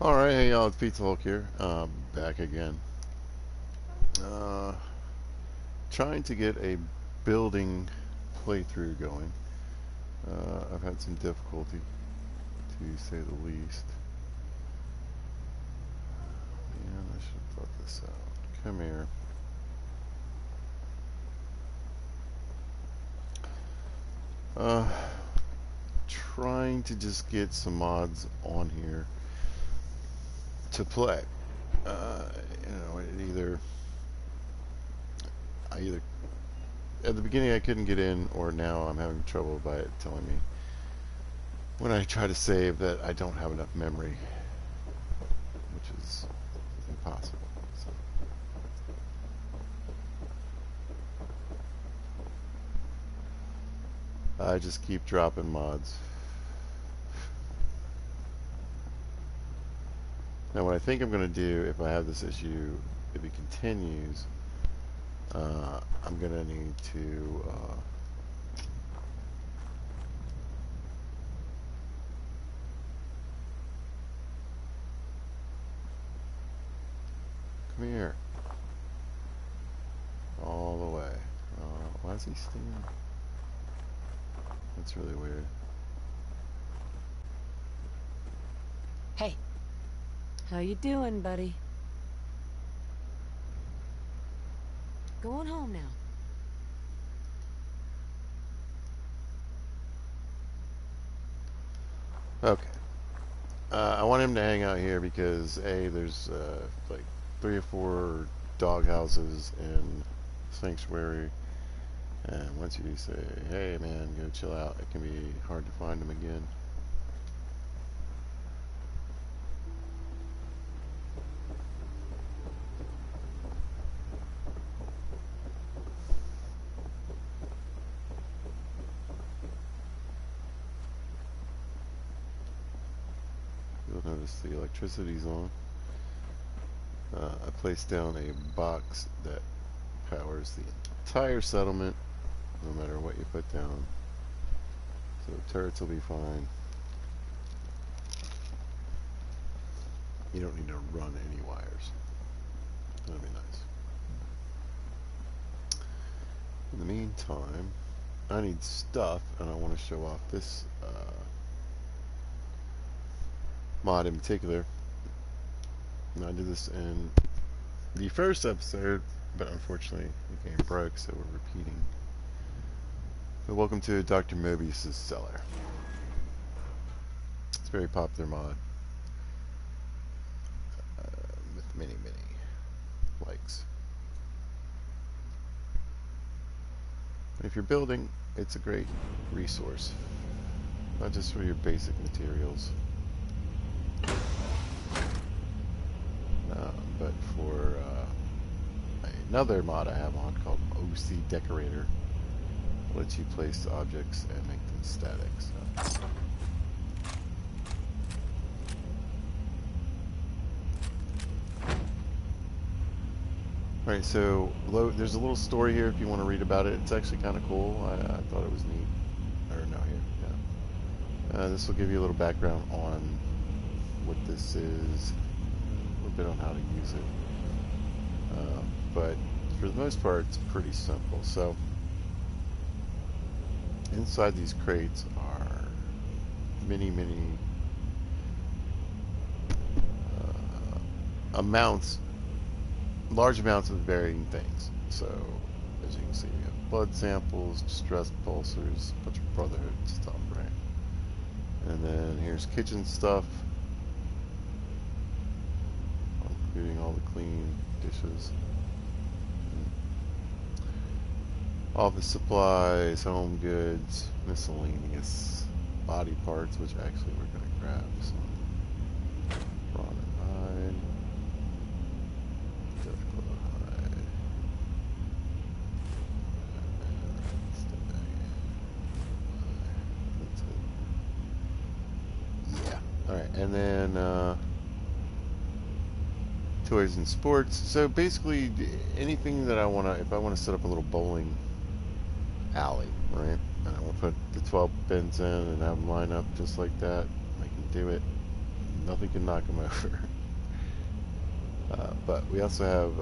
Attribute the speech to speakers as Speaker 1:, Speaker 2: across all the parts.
Speaker 1: Alright, hey y'all, it's Pizza Hulk here. Back again. Uh, Trying to get a building playthrough going. I've had some difficulty, to say the least. Man, I should have thought this out. Come here. Uh, Trying to just get some mods on here to play. I either at the beginning I couldn't get in, or now I'm having trouble by it telling me when I try to save that I don't have enough memory, which is impossible. So I just keep dropping mods. Now what I think I'm going to do, if I have this issue, if it continues, I'm going to need to come here. All the way. Why is he standing? That's really weird.
Speaker 2: Hey, how you doing, buddy? Going home now.
Speaker 1: Okay. I want him to hang out here because there's like 3 or 4 dog houses in Sanctuary, and once you say, "Hey, man, go chill out," it can be hard to find them again. You'll notice the electricity's on. I placed down a box that powers the entire settlement, no matter what you put down. So turrets will be fine. You don't need to run any wires. That'll be nice. In the meantime, I need stuff, and I want to show off this mod in particular. And I did this in the first episode, but unfortunately the game broke, so we're repeating. So welcome to Dr. Mobius' Cellar. It's a very popular mod with many likes. If you're building, it's a great resource, not just for your basic materials, but for another mod I have on called OC Decorator. It lets you place objects and make them static. So. Alright, so there's a little story here if you want to read about it. It's actually kind of cool. I thought it was neat. Or no, here, yeah. This will give you a little background on what this is, a little bit on how to use it. But for the most part, it's pretty simple. So inside these crates are many large amounts of varying things. So as you can see, we have blood samples, distress pulsers, a bunch of Brotherhood stuff, right? And then here's kitchen stuff, including all the clean dishes. Office supplies, home goods, miscellaneous body parts, which actually we're going to grab some prawn and hide, deathclaw hide, that's it. Yeah. Alright, and then toys and sports. So basically anything that I want to, if I want to set up a little bowling alley, right? And I want to put the 12 pins in and have them line up just like that. I can do it. Nothing can knock them over. But we also have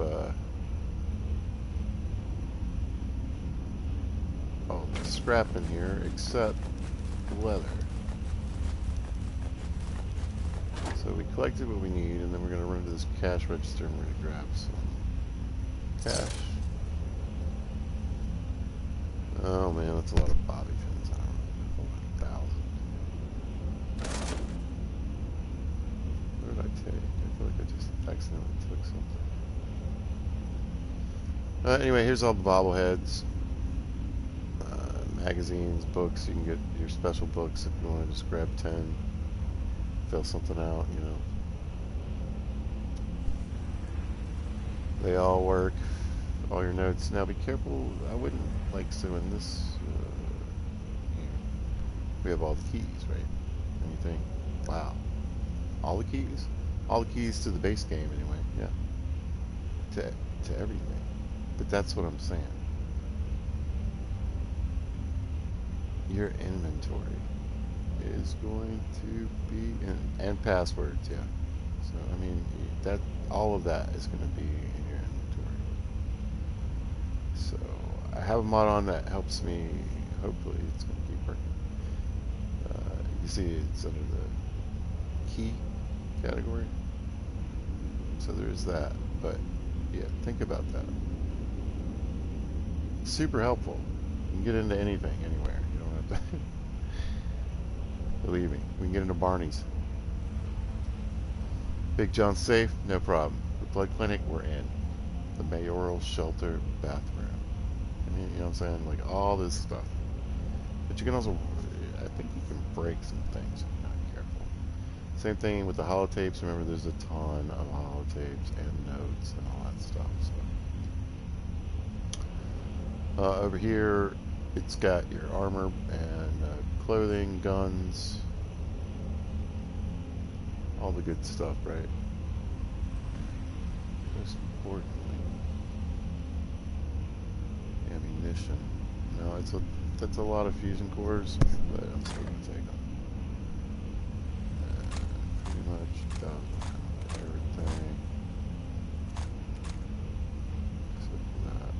Speaker 1: all the scrap in here except leather. So we collected what we need, and then we're going to run to this cash register and we're going to grab some cash. Oh man, that's a lot of bobby pins. I don't know, 1,000. What did I take? I feel like I just accidentally took something. Anyway, here's all the bobbleheads. Magazines, books. You can get your special books if you want to just grab 10. Fill something out, you know. They all work. All your notes. Now be careful. I wouldn't like so in this. Here, we have all the keys, right? And you think, wow, all the keys? All the keys to the base game, anyway. Yeah. To everything. But that's what I'm saying. Your inventory is going to be and passwords, yeah. So I mean that all of that is going to be in your inventory. So I have a mod on that helps me. Hopefully it's going to keep working. You see it's under the key category. So there's that. But yeah, think about that. Super helpful. You can get into anything, anywhere. You don't have to. Believe me, we can get into Barney's. Big John safe, no problem. The blood clinic, we're in. The mayoral shelter bathroom. I mean, you know what I'm saying? Like all this stuff. But you can also, I think you can break some things if you're not careful. Same thing with the holotapes. Remember, there's a ton of holotapes and notes and all that stuff. So. Over here, it's got your armor and clothing, guns, all the good stuff, right? Most importantly, ammunition. No, that's a lot of fusion cores, but I'm still gonna take them. Pretty much done everything. Except for that.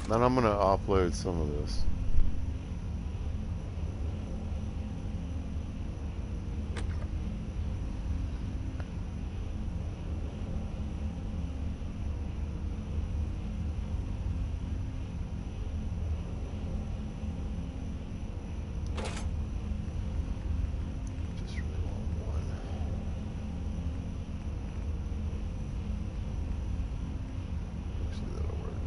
Speaker 1: Then I'm going to offload some of this. Just really want one. Actually, that'll work.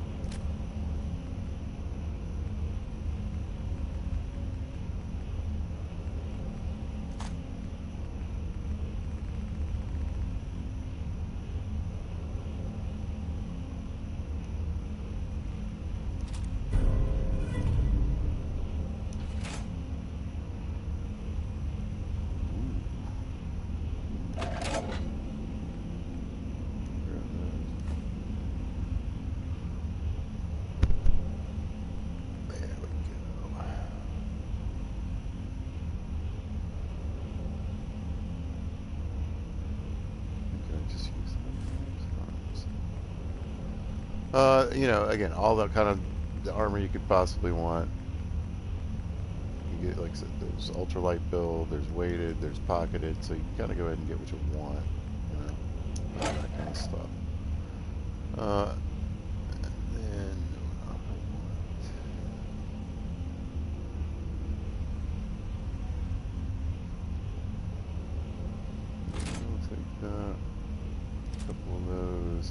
Speaker 1: You know, again, all that kind of the armor you could possibly want. You get, like I said, there's ultralight build, there's weighted, there's pocketed, so you gotta go ahead and get what you want, you know, all that kind of stuff. And then I'll take that, a couple of those.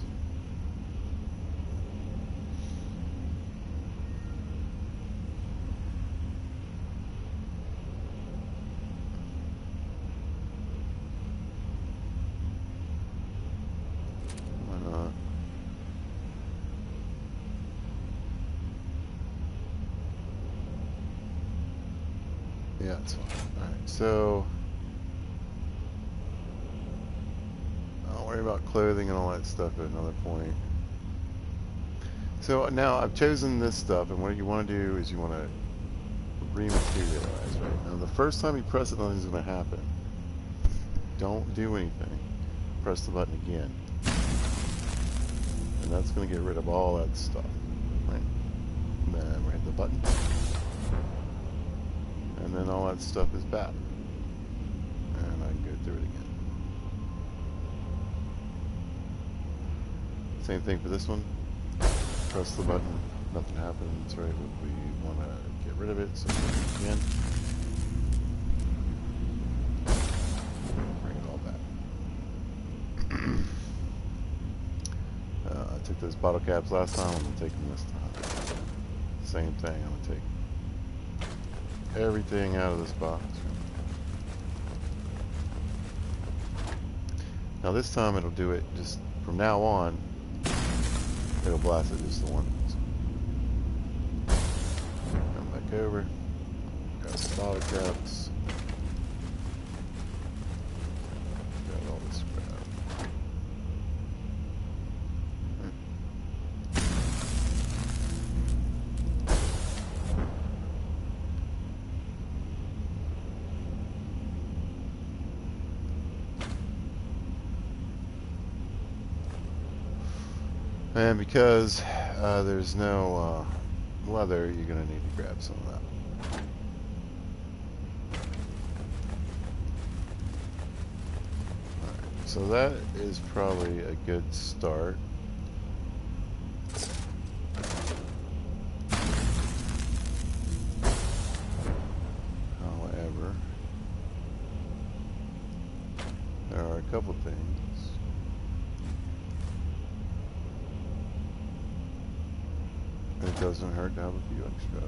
Speaker 1: Yeah, it's fine. Alright, so I'll worry about clothing and all that stuff at another point. So now I've chosen this stuff, and what you want to do is you want to rematerialize, right? Now the first time you press it, nothing's going to happen. Don't do anything. Press the button again. And that's going to get rid of all that stuff, right? And then we hit the button. And then all that stuff is back. And I can go through it again. Same thing for this one. Press the button, nothing happens, right? We want to get rid of it, so again. Bring it all back. I took those bottle caps last time, I'm going to take them this time. Same thing, I'm going to take everything out of this box. Now this time it'll do it just from now on. It'll blast it just the one. Come back over. Grab the bottle caps. Grab all this crap. And because there's no leather, you're going to need to grab some of that. Alright, so that is probably a good start. However, there are a couple things. It doesn't hurt to have a few extra.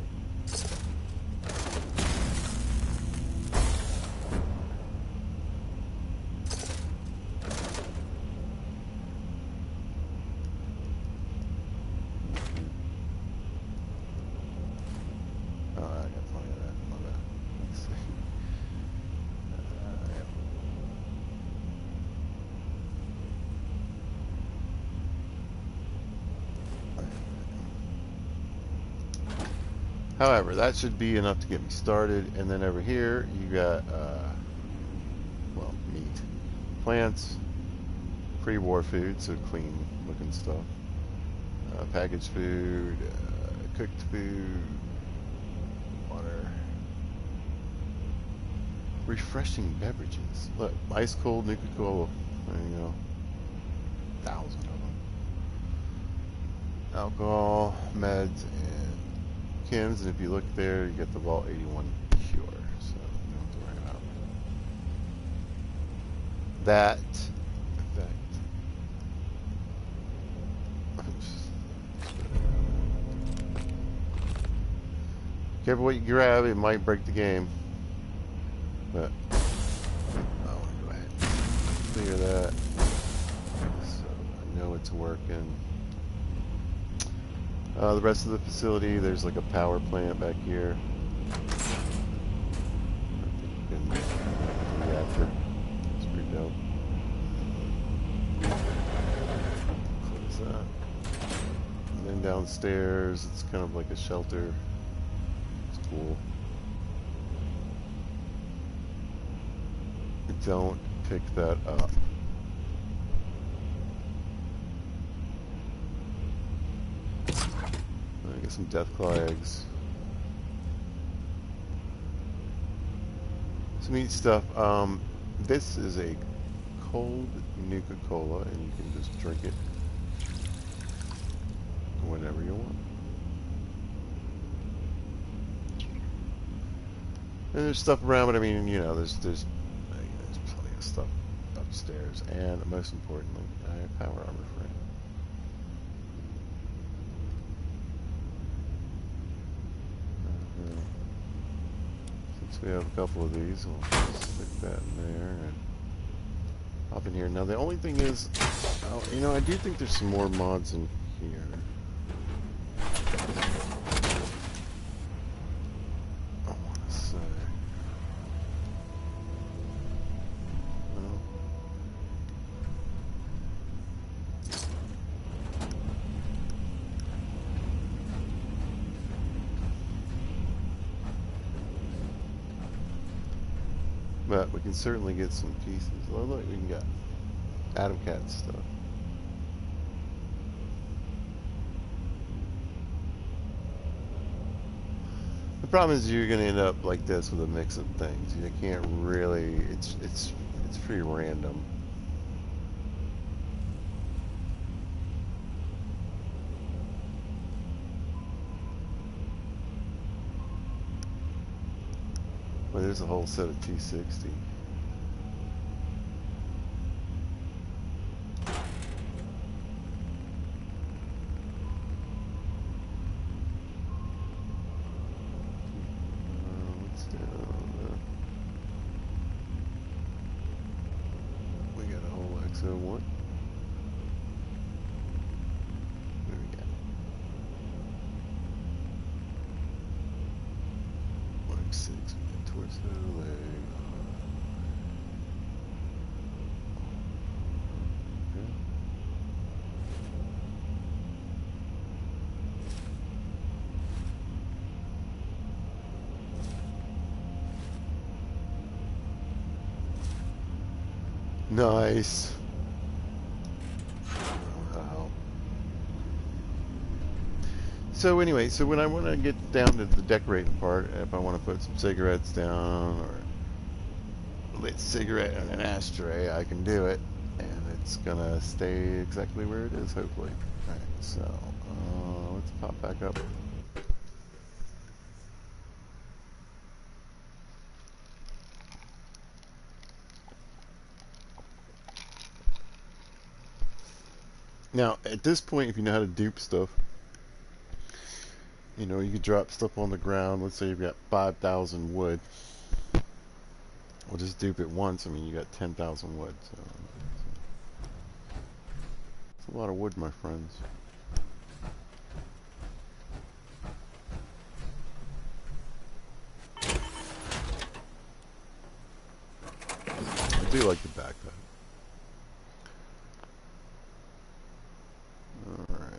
Speaker 1: Oh, I got plenty of that. My bad. Let's see. However, that should be enough to get me started. And then over here, you got, well, meat. Plants, pre-war food, so clean looking stuff. Packaged food, cooked food, water. Refreshing beverages. Look, ice cold Nuka-Cola. There you go. 1,000 of them. Alcohol, meds, and chems, and if you look there, you get the Vault 81 Pure, so you don't have to worry about that effect. Careful what you grab, it might break the game. But I'll go ahead and clear that. So I know it's working. The rest of the facility, there's like a power plant back here. I think you can do reactor. It's pretty dope. Close that. And then downstairs, it's kind of like a shelter. It's cool. Don't pick that up. Get some Deathclaw eggs. Some meat stuff. This is a cold Nuka-Cola, and you can just drink it whenever you want. And there's stuff around, but I mean, you know, there's plenty of stuff upstairs, and most importantly, I have power armor for it. Since we have a couple of these, we'll just stick that in there and hop in here. Now the only thing is, you know, I do think there's some more mods in here. I want to say, but we can certainly get some pieces. Oh, look, we can get Adam Cat stuff. The problem is you're going to end up like this with a mix of things. You can't really. It's pretty random. Well, there's a whole set of T60. What's down? We got a whole XO1. What do we got? Mark 6. We got torso, leg. Okay. Nice. Wow. So anyway, so when I want to get down to the decorating part, if I want to put some cigarettes down or lit cigarette in an ashtray, I can do it, and it's gonna stay exactly where it is, hopefully. All right, so let's pop back up. Now, at this point, if you know how to dupe stuff, you know, you could drop stuff on the ground. Let's say you've got 5,000 wood. We'll just dupe it once. I mean, you got 10,000 wood. So it's a lot of wood, my friends. I do like the backpack. All right.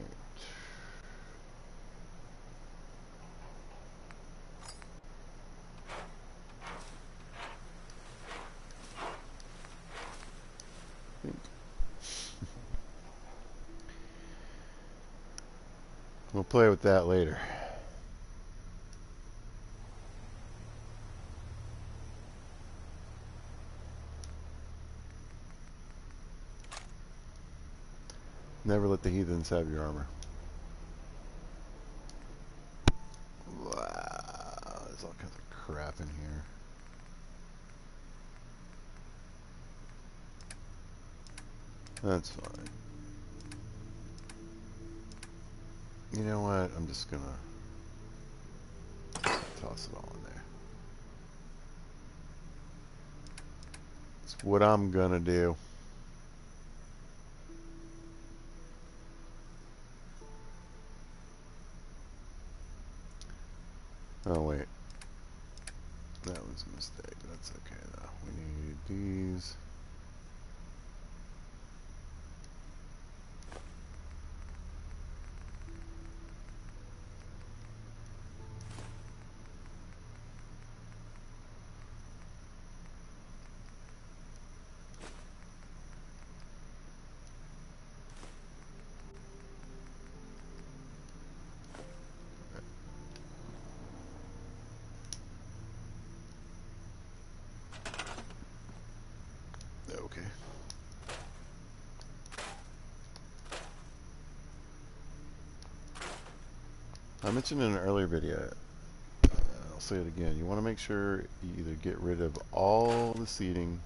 Speaker 1: We'll play with that later. Never let the heathens have your armor. Wow, there's all kinds of crap in here. That's fine. You know what? I'm just gonna toss it all in there. It's what I'm gonna do. Oh wait, that was a mistake. That's okay though. We need these. Okay. I mentioned in an earlier video, I'll say it again, you want to make sure you either get rid of all the seating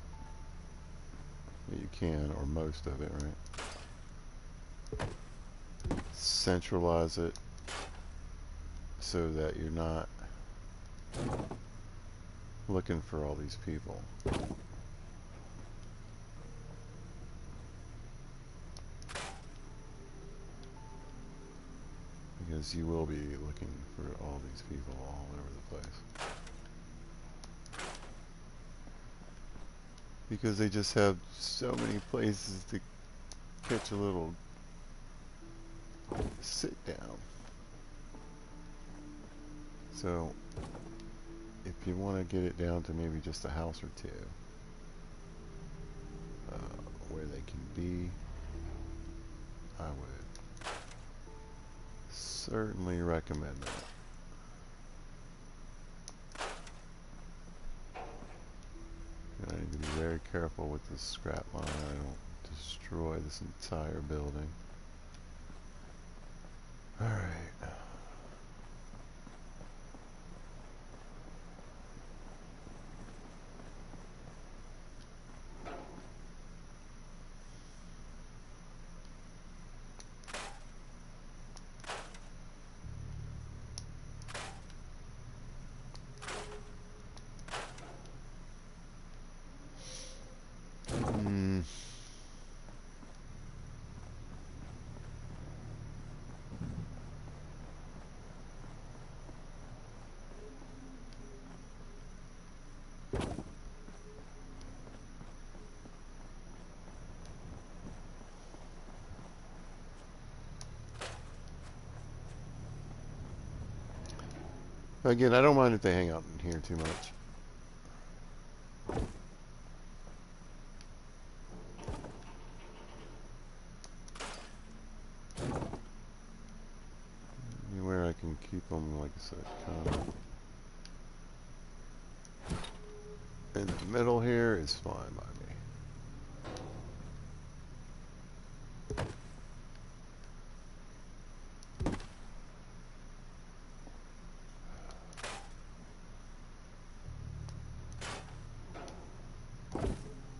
Speaker 1: that you can, or most of it, right? Centralize it so that you're not looking for all these people. Because you will be looking for all these people all over the place. Because they just have so many places to catch a little sit down. So if you want to get it down to maybe just a house or two, where they can be, I would certainly recommend that. And I need to be very careful with this scrap mine. I don't destroy this entire building. Alright. Again, I don't mind if they hang out in here too much. Anywhere I can keep them, like I said, kind of in the middle here is fine by me.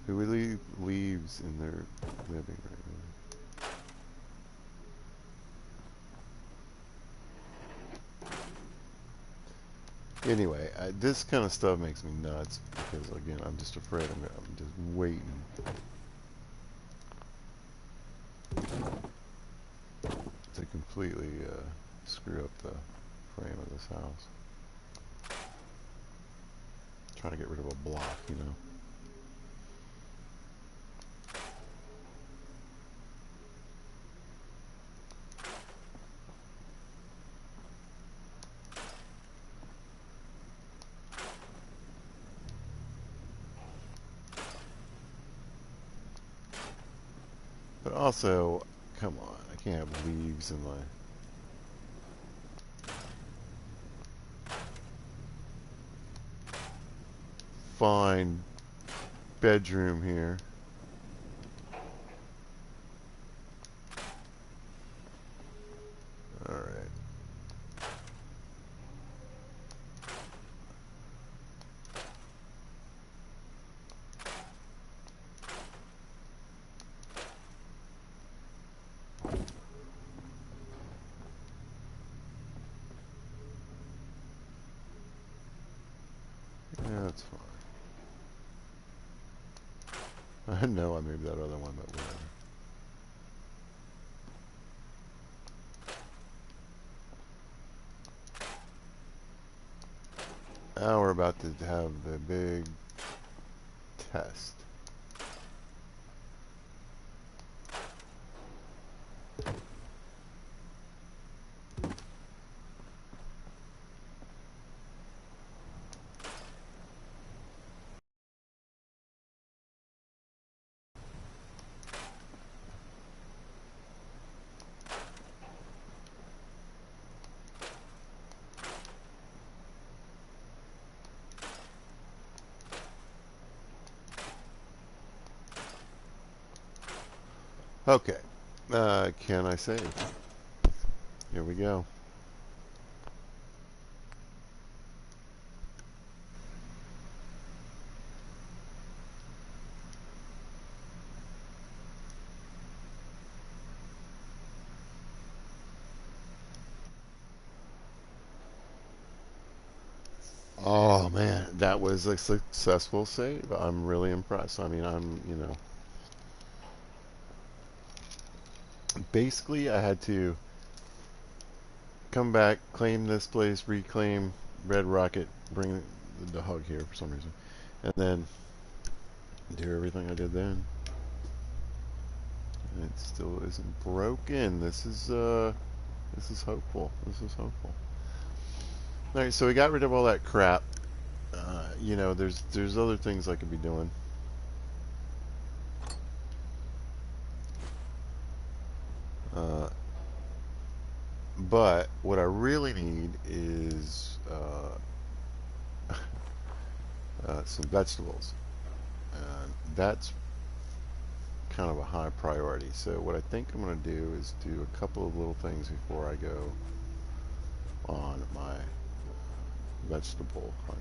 Speaker 1: Do we leave leaves in their living room? Anyway, this kind of stuff makes me nuts because, again, I'm just afraid I'm just waiting to completely screw up the frame of this house. Trying to get rid of a block, you know. But also, come on, I can't have leaves in my... fine bedroom here. Alright. Yeah, that's fine. I know I moved that other one, but whatever. Now we're about to have the big test. Okay. Can I save? Here we go. Oh man, that was a successful save. I'm really impressed. I mean, basically I had to come back, claim this place, reclaim Red Rocket, bring the hug here for some reason, and then do everything I did then. And it still isn't broken. This is hopeful. This is hopeful. All right, so we got rid of all that crap. You know, there's other things I could be doing. Uh, but what I really need is some vegetables, and that's kind of a high priority. So what I think I'm going to do is do a couple of little things before I go on my vegetable hunt.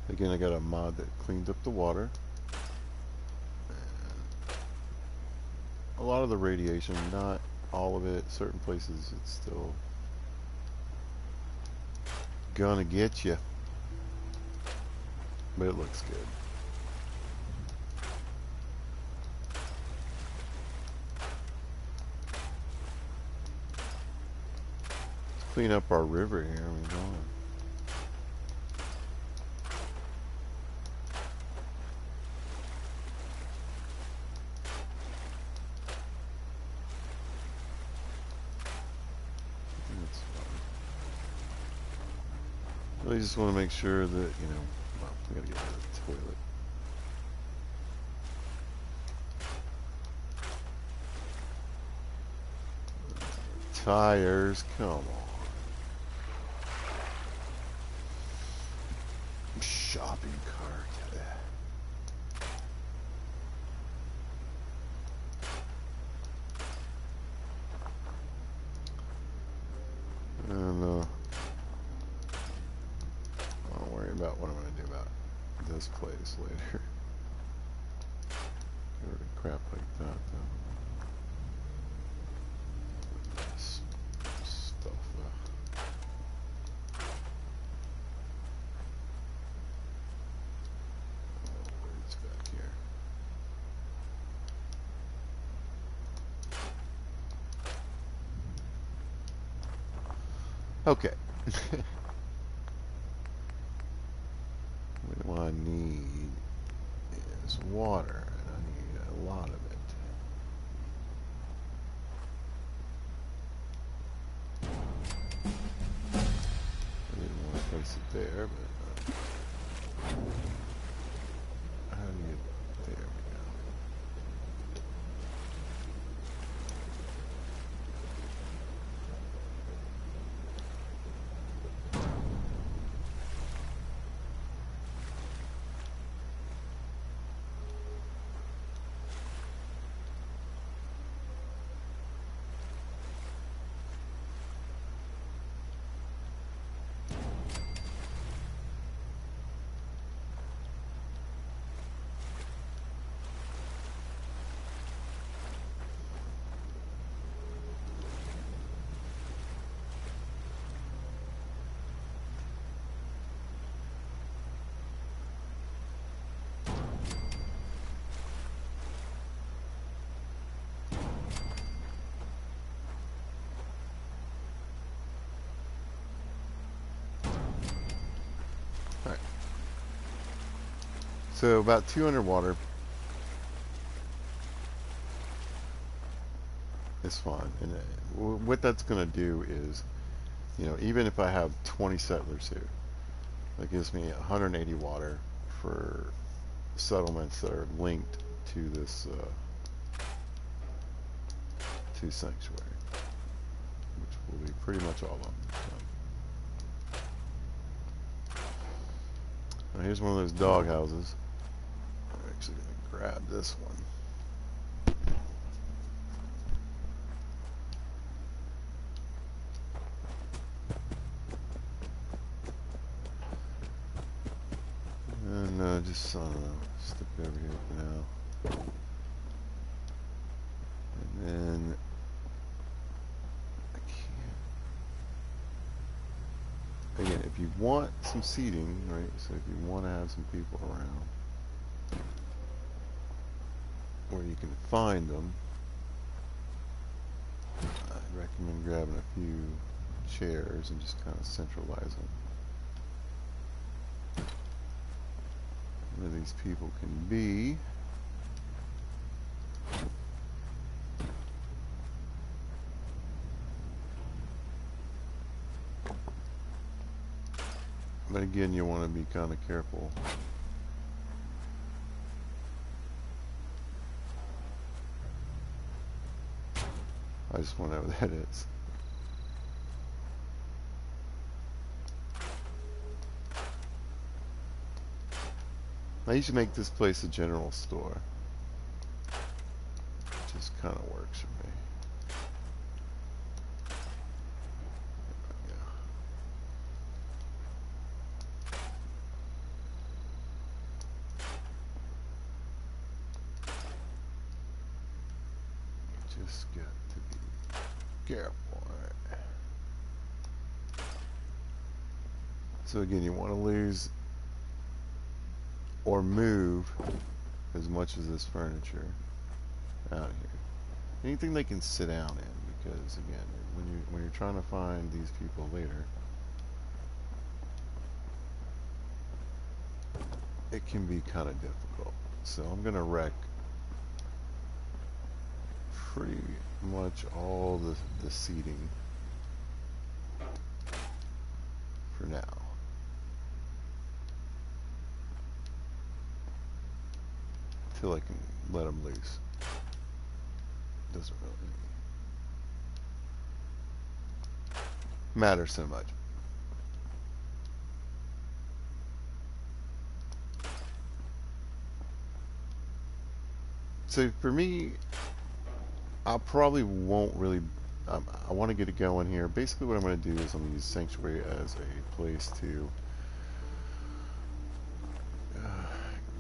Speaker 1: Again, I got a mod that cleans up the water. A lot of the radiation, not all of it. Certain places it's still gonna get you, but it looks good. Let's clean up our river here. That's fine. Really just want to make sure that, well, we gotta get rid of the toilet. Tires, come on. Shopping cart. And I'll worry about what I'm going to do about this place later. Get rid of crap like that, though. Stuff. It's back here. Okay. What I need is water, and I need a lot of it. I didn't want to place it there, but how do you get there? We go. Alright. So about 200 water is fine. And what that's going to do is, even if I have 20 settlers here, that gives me 180 water for settlements that are linked to this to sanctuary, which will be pretty much all of them. So. Now here's one of those dog houses. I'm actually going to grab this one. And just stick it over here for now. And then I can't. Again, if you want some seating, right? So if you want to have some people around, where you can find them, I'd recommend grabbing a few chairs and just kind of centralize them. Where these people can be. But again, you want to be kind of careful. I just want to know what that is. I usually make this place a general store. It just kind of works for me. Yeah. Just got to be careful. Alright. So again, you want to lose or move as much as this furniture out here. Anything they can sit down in, because again, when you're trying to find these people later, it can be kind of difficult. So I'm gonna wreck pretty much all the seating for now. Till I can let them loose. Doesn't really matter so much. So for me, I probably won't really. I want to get it going here. Basically, what I'm going to do is I'm going to use Sanctuary as a place to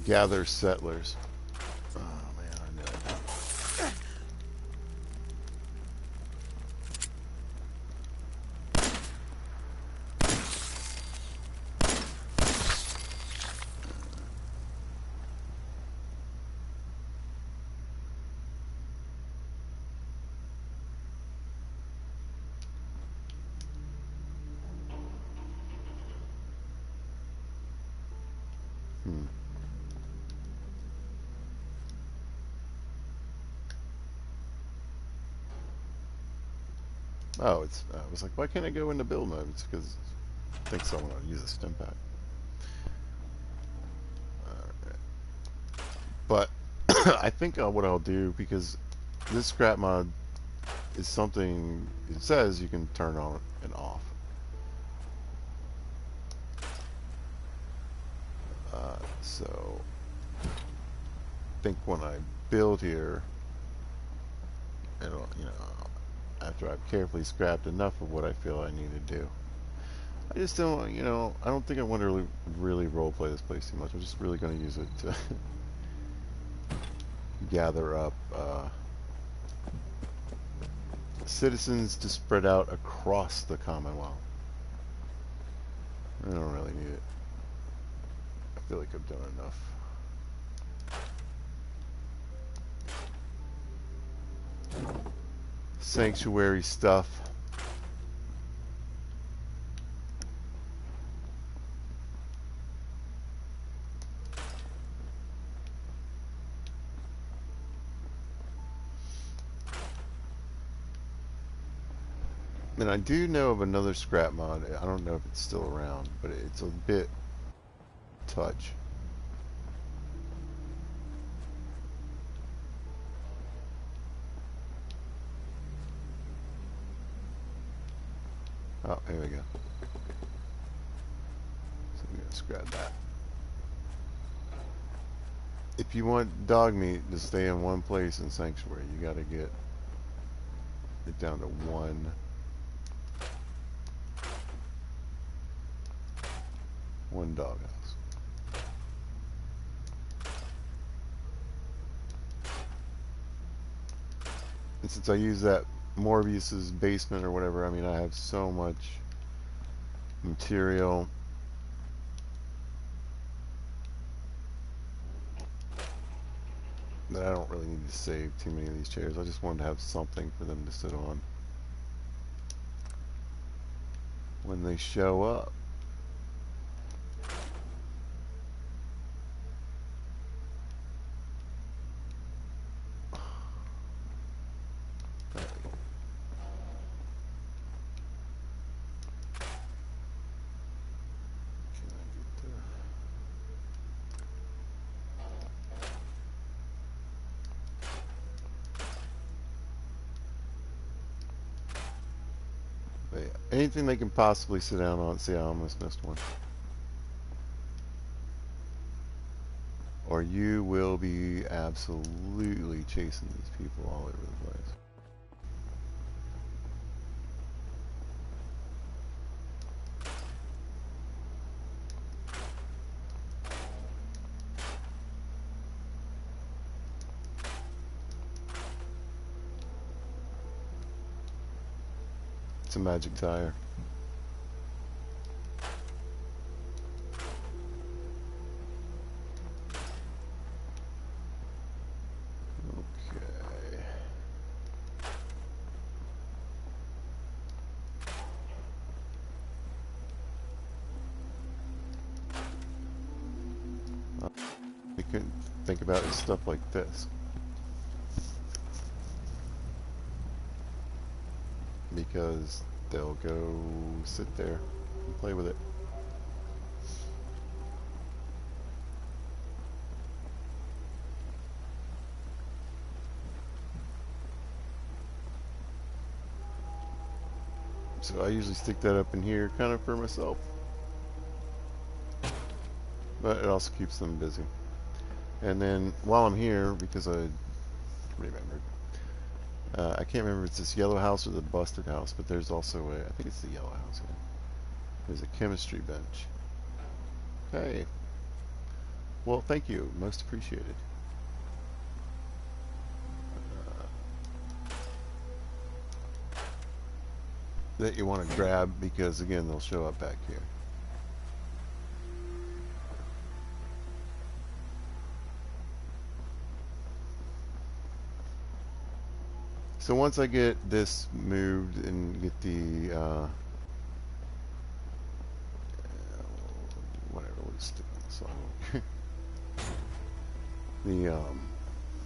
Speaker 1: gather settlers. Oh man, I know. Oh, I was like, why can't I go into build mode? It's because I think someone will use a stim pack. Alright. But I think what I'll do, because this scrap mod is something, it says you can turn on and off. So I think when I build here, it'll, after I've carefully scrapped enough of what I feel I need to do. I just don't, I don't think I want to really roleplay this place too much. I'm just really going to use it to gather up citizens to spread out across the Commonwealth. I don't really need it. I feel like I've done enough. Sanctuary stuff. And I do know of another scrap mod. I don't know if it's still around, but it's a bit touch. Oh, here we go. So I'm gonna scrap that. If you want dog meat to stay in one place in Sanctuary, you gotta get it down to one doghouse. And since I use that Morbius's basement or whatever, I mean, I have so much material. That I don't really need to save too many of these chairs. I just wanted to have something for them to sit on when they show up. anything they can possibly sit down on. See, I almost missed one. Or you will be absolutely chasing these people all over the place. It's a magic tire. Okay. We couldn't think about stuff like this. Because they'll go sit there and play with it. So I usually stick that up in here kind of for myself. But it also keeps them busy. And then while I'm here, because I remembered, I can't remember if it's this yellow house or the busted house, but there's also a, I think it's the yellow house. Yeah. There's a chemistry bench. Hey. Well, thank you. Most appreciated. That you want to grab because, again, they'll show up back here. So once I get this moved and get the whatever, we'll just stick on this one.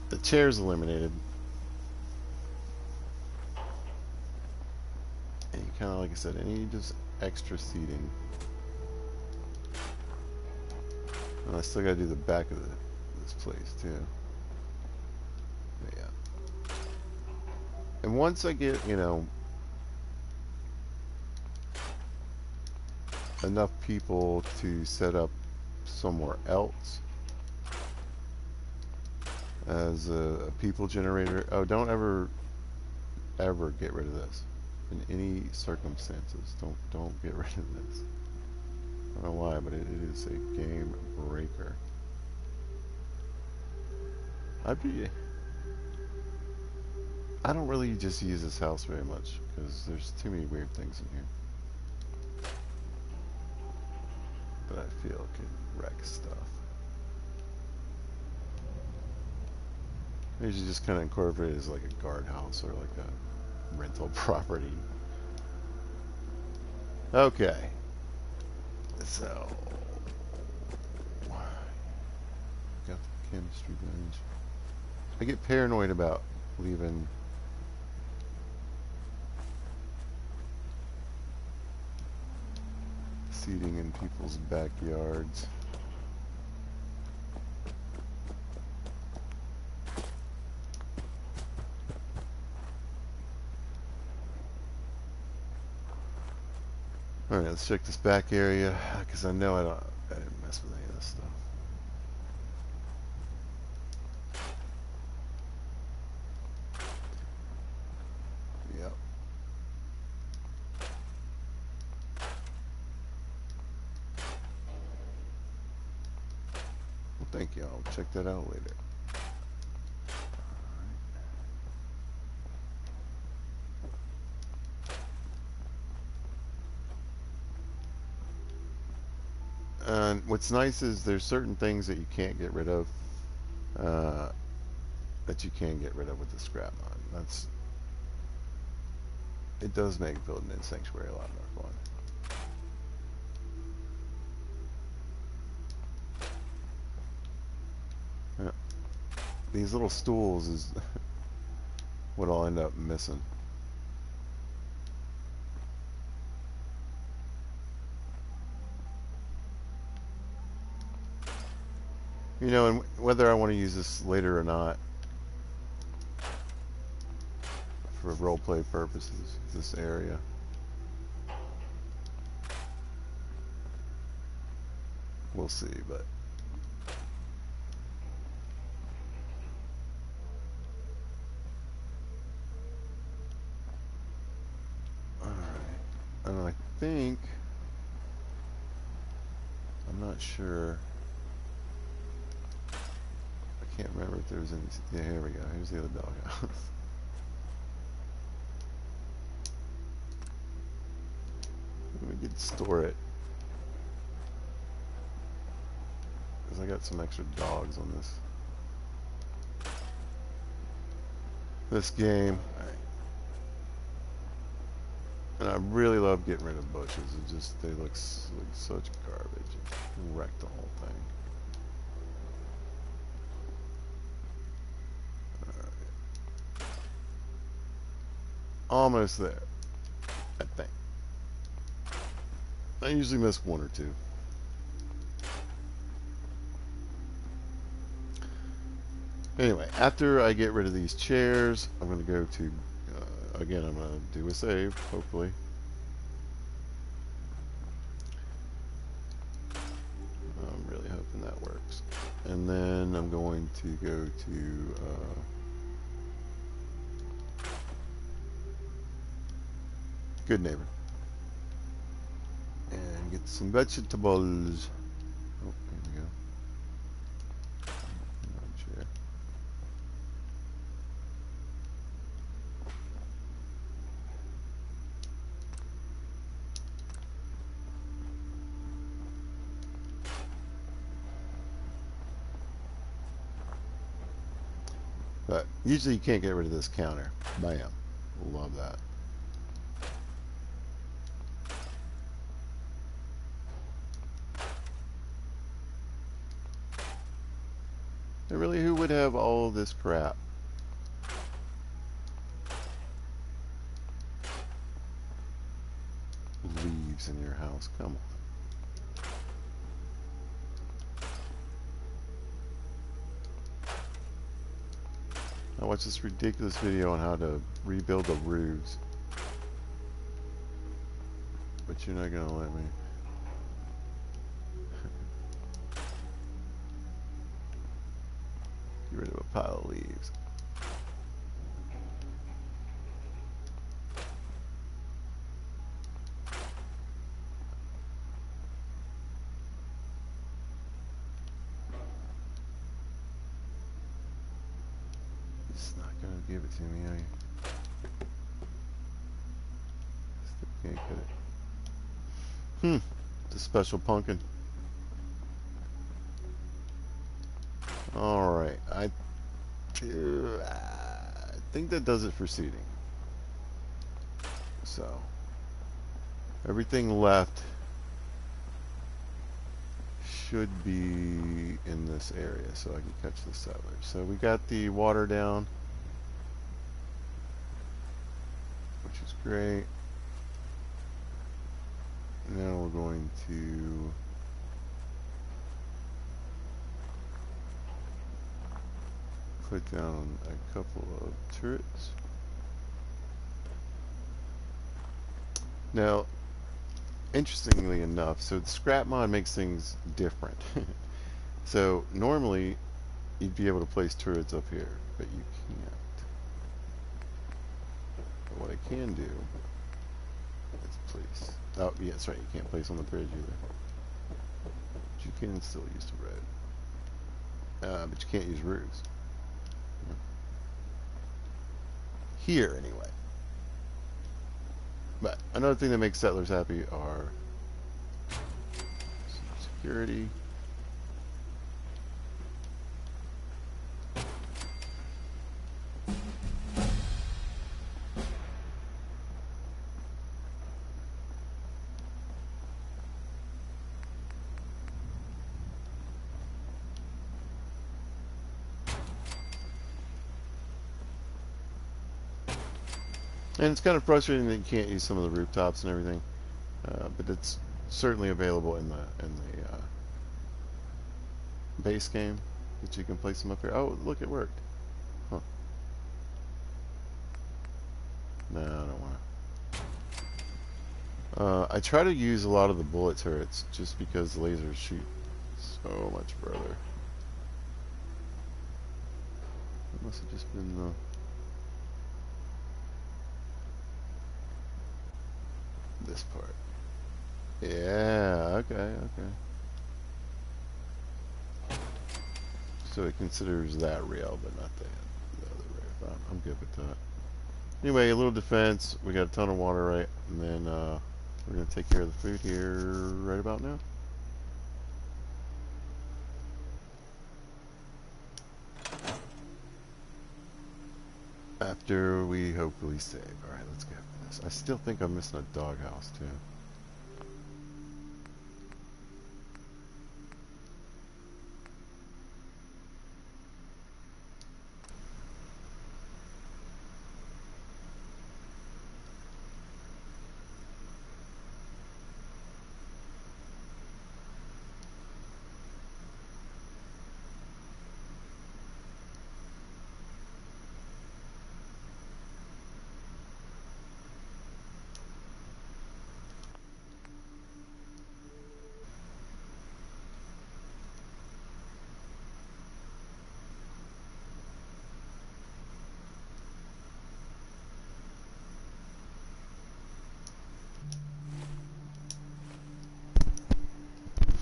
Speaker 1: The chairs eliminated, and you kind of, like I said, I need just extra seating. And I still got to do the back of this place too. Yeah. And once I get, you know, enough people to set up somewhere else as a people generator. Oh, don't ever get rid of this in any circumstances. Don't get rid of this. I don't know why, but it is a game breaker. I don't really just use this house very much because there's too many weird things in here that I feel could wreck stuff. Maybe you just kind of incorporate it as like a guardhouse or like a rental property. Okay. So, got the chemistry bench. I get paranoid about leaving seating in people's backyards. Alright, let's check this back area, because I know I didn't mess with any of this stuff. Yep. Well, thank you. I'll check that out later. And what's nice is there's certain things that you can't get rid of that you can get rid of with the scrap mod. It does make building in Sanctuary a lot more fun. Yeah. These little stools is what I'll end up missing. You know, and whether I want to use this later or not, for roleplay purposes, this area. we'll see, but alright. And I think, I'm not sure, I can't remember if there was any, yeah, here we go, here's the other doghouse. We could store it, because I got some extra dogs on this game. And I really love getting rid of bushes. It just, they look like such garbage. It wrecked the whole thing. Alright. Almost there, I think. I usually miss one or two. Anyway, after I get rid of these chairs, I'm going to go to, again, I'm going to do a save, hopefully. I'm really hoping that works. And then I'm going to go to, Good Neighbor. And get some vegetables. Oh, here we go. Chair. But usually you can't get rid of this counter. Bam. Love that. And really, who would have all this crap? Leaves in your house. Come on. I watched this ridiculous video on how to rebuild the roofs. But you're not going to let me. Get rid of a pile of leaves. It's not going to give it to me, are you? Still can't get it. It's a special pumpkin. Alright, I think that does it for seating. So, everything left should be in this area so I can catch the settlers. So we got the water down, which is great. Now we're going to put down a couple of turrets. Now, interestingly enough, so the scrap mod makes things different. So normally you'd be able to place turrets up here, but you can't. But what I can do is place. Oh, yeah, that's right. You can't place on the bridge either. But you can still use the road. But you can't use roofs. Here, anyway. But another thing that makes settlers happy are security. And it's kind of frustrating that you can't use some of the rooftops and everything, but it's certainly available in the base game that you can place them up here. Oh, look, it worked. Huh. No, I don't want to. I try to use a lot of the bullet turrets just because the lasers shoot Oh, much further. It must have just been this part. Yeah, okay. So it considers that rail, but not the other rail. I'm good with that. Anyway, a little defense. We got a ton of water, right? And then we're going to take care of the food here right about now. After we hopefully save. Alright, let's get this. I still think I'm missing a doghouse, too.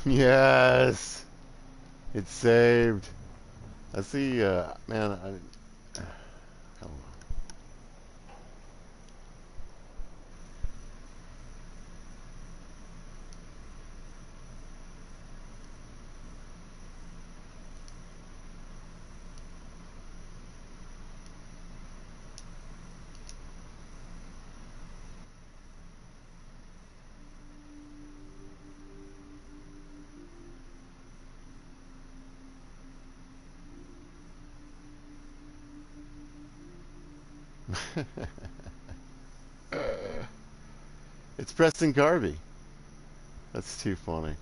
Speaker 1: Yes! It's saved. I see, man, hold on. It's Preston Garvey. That's too funny.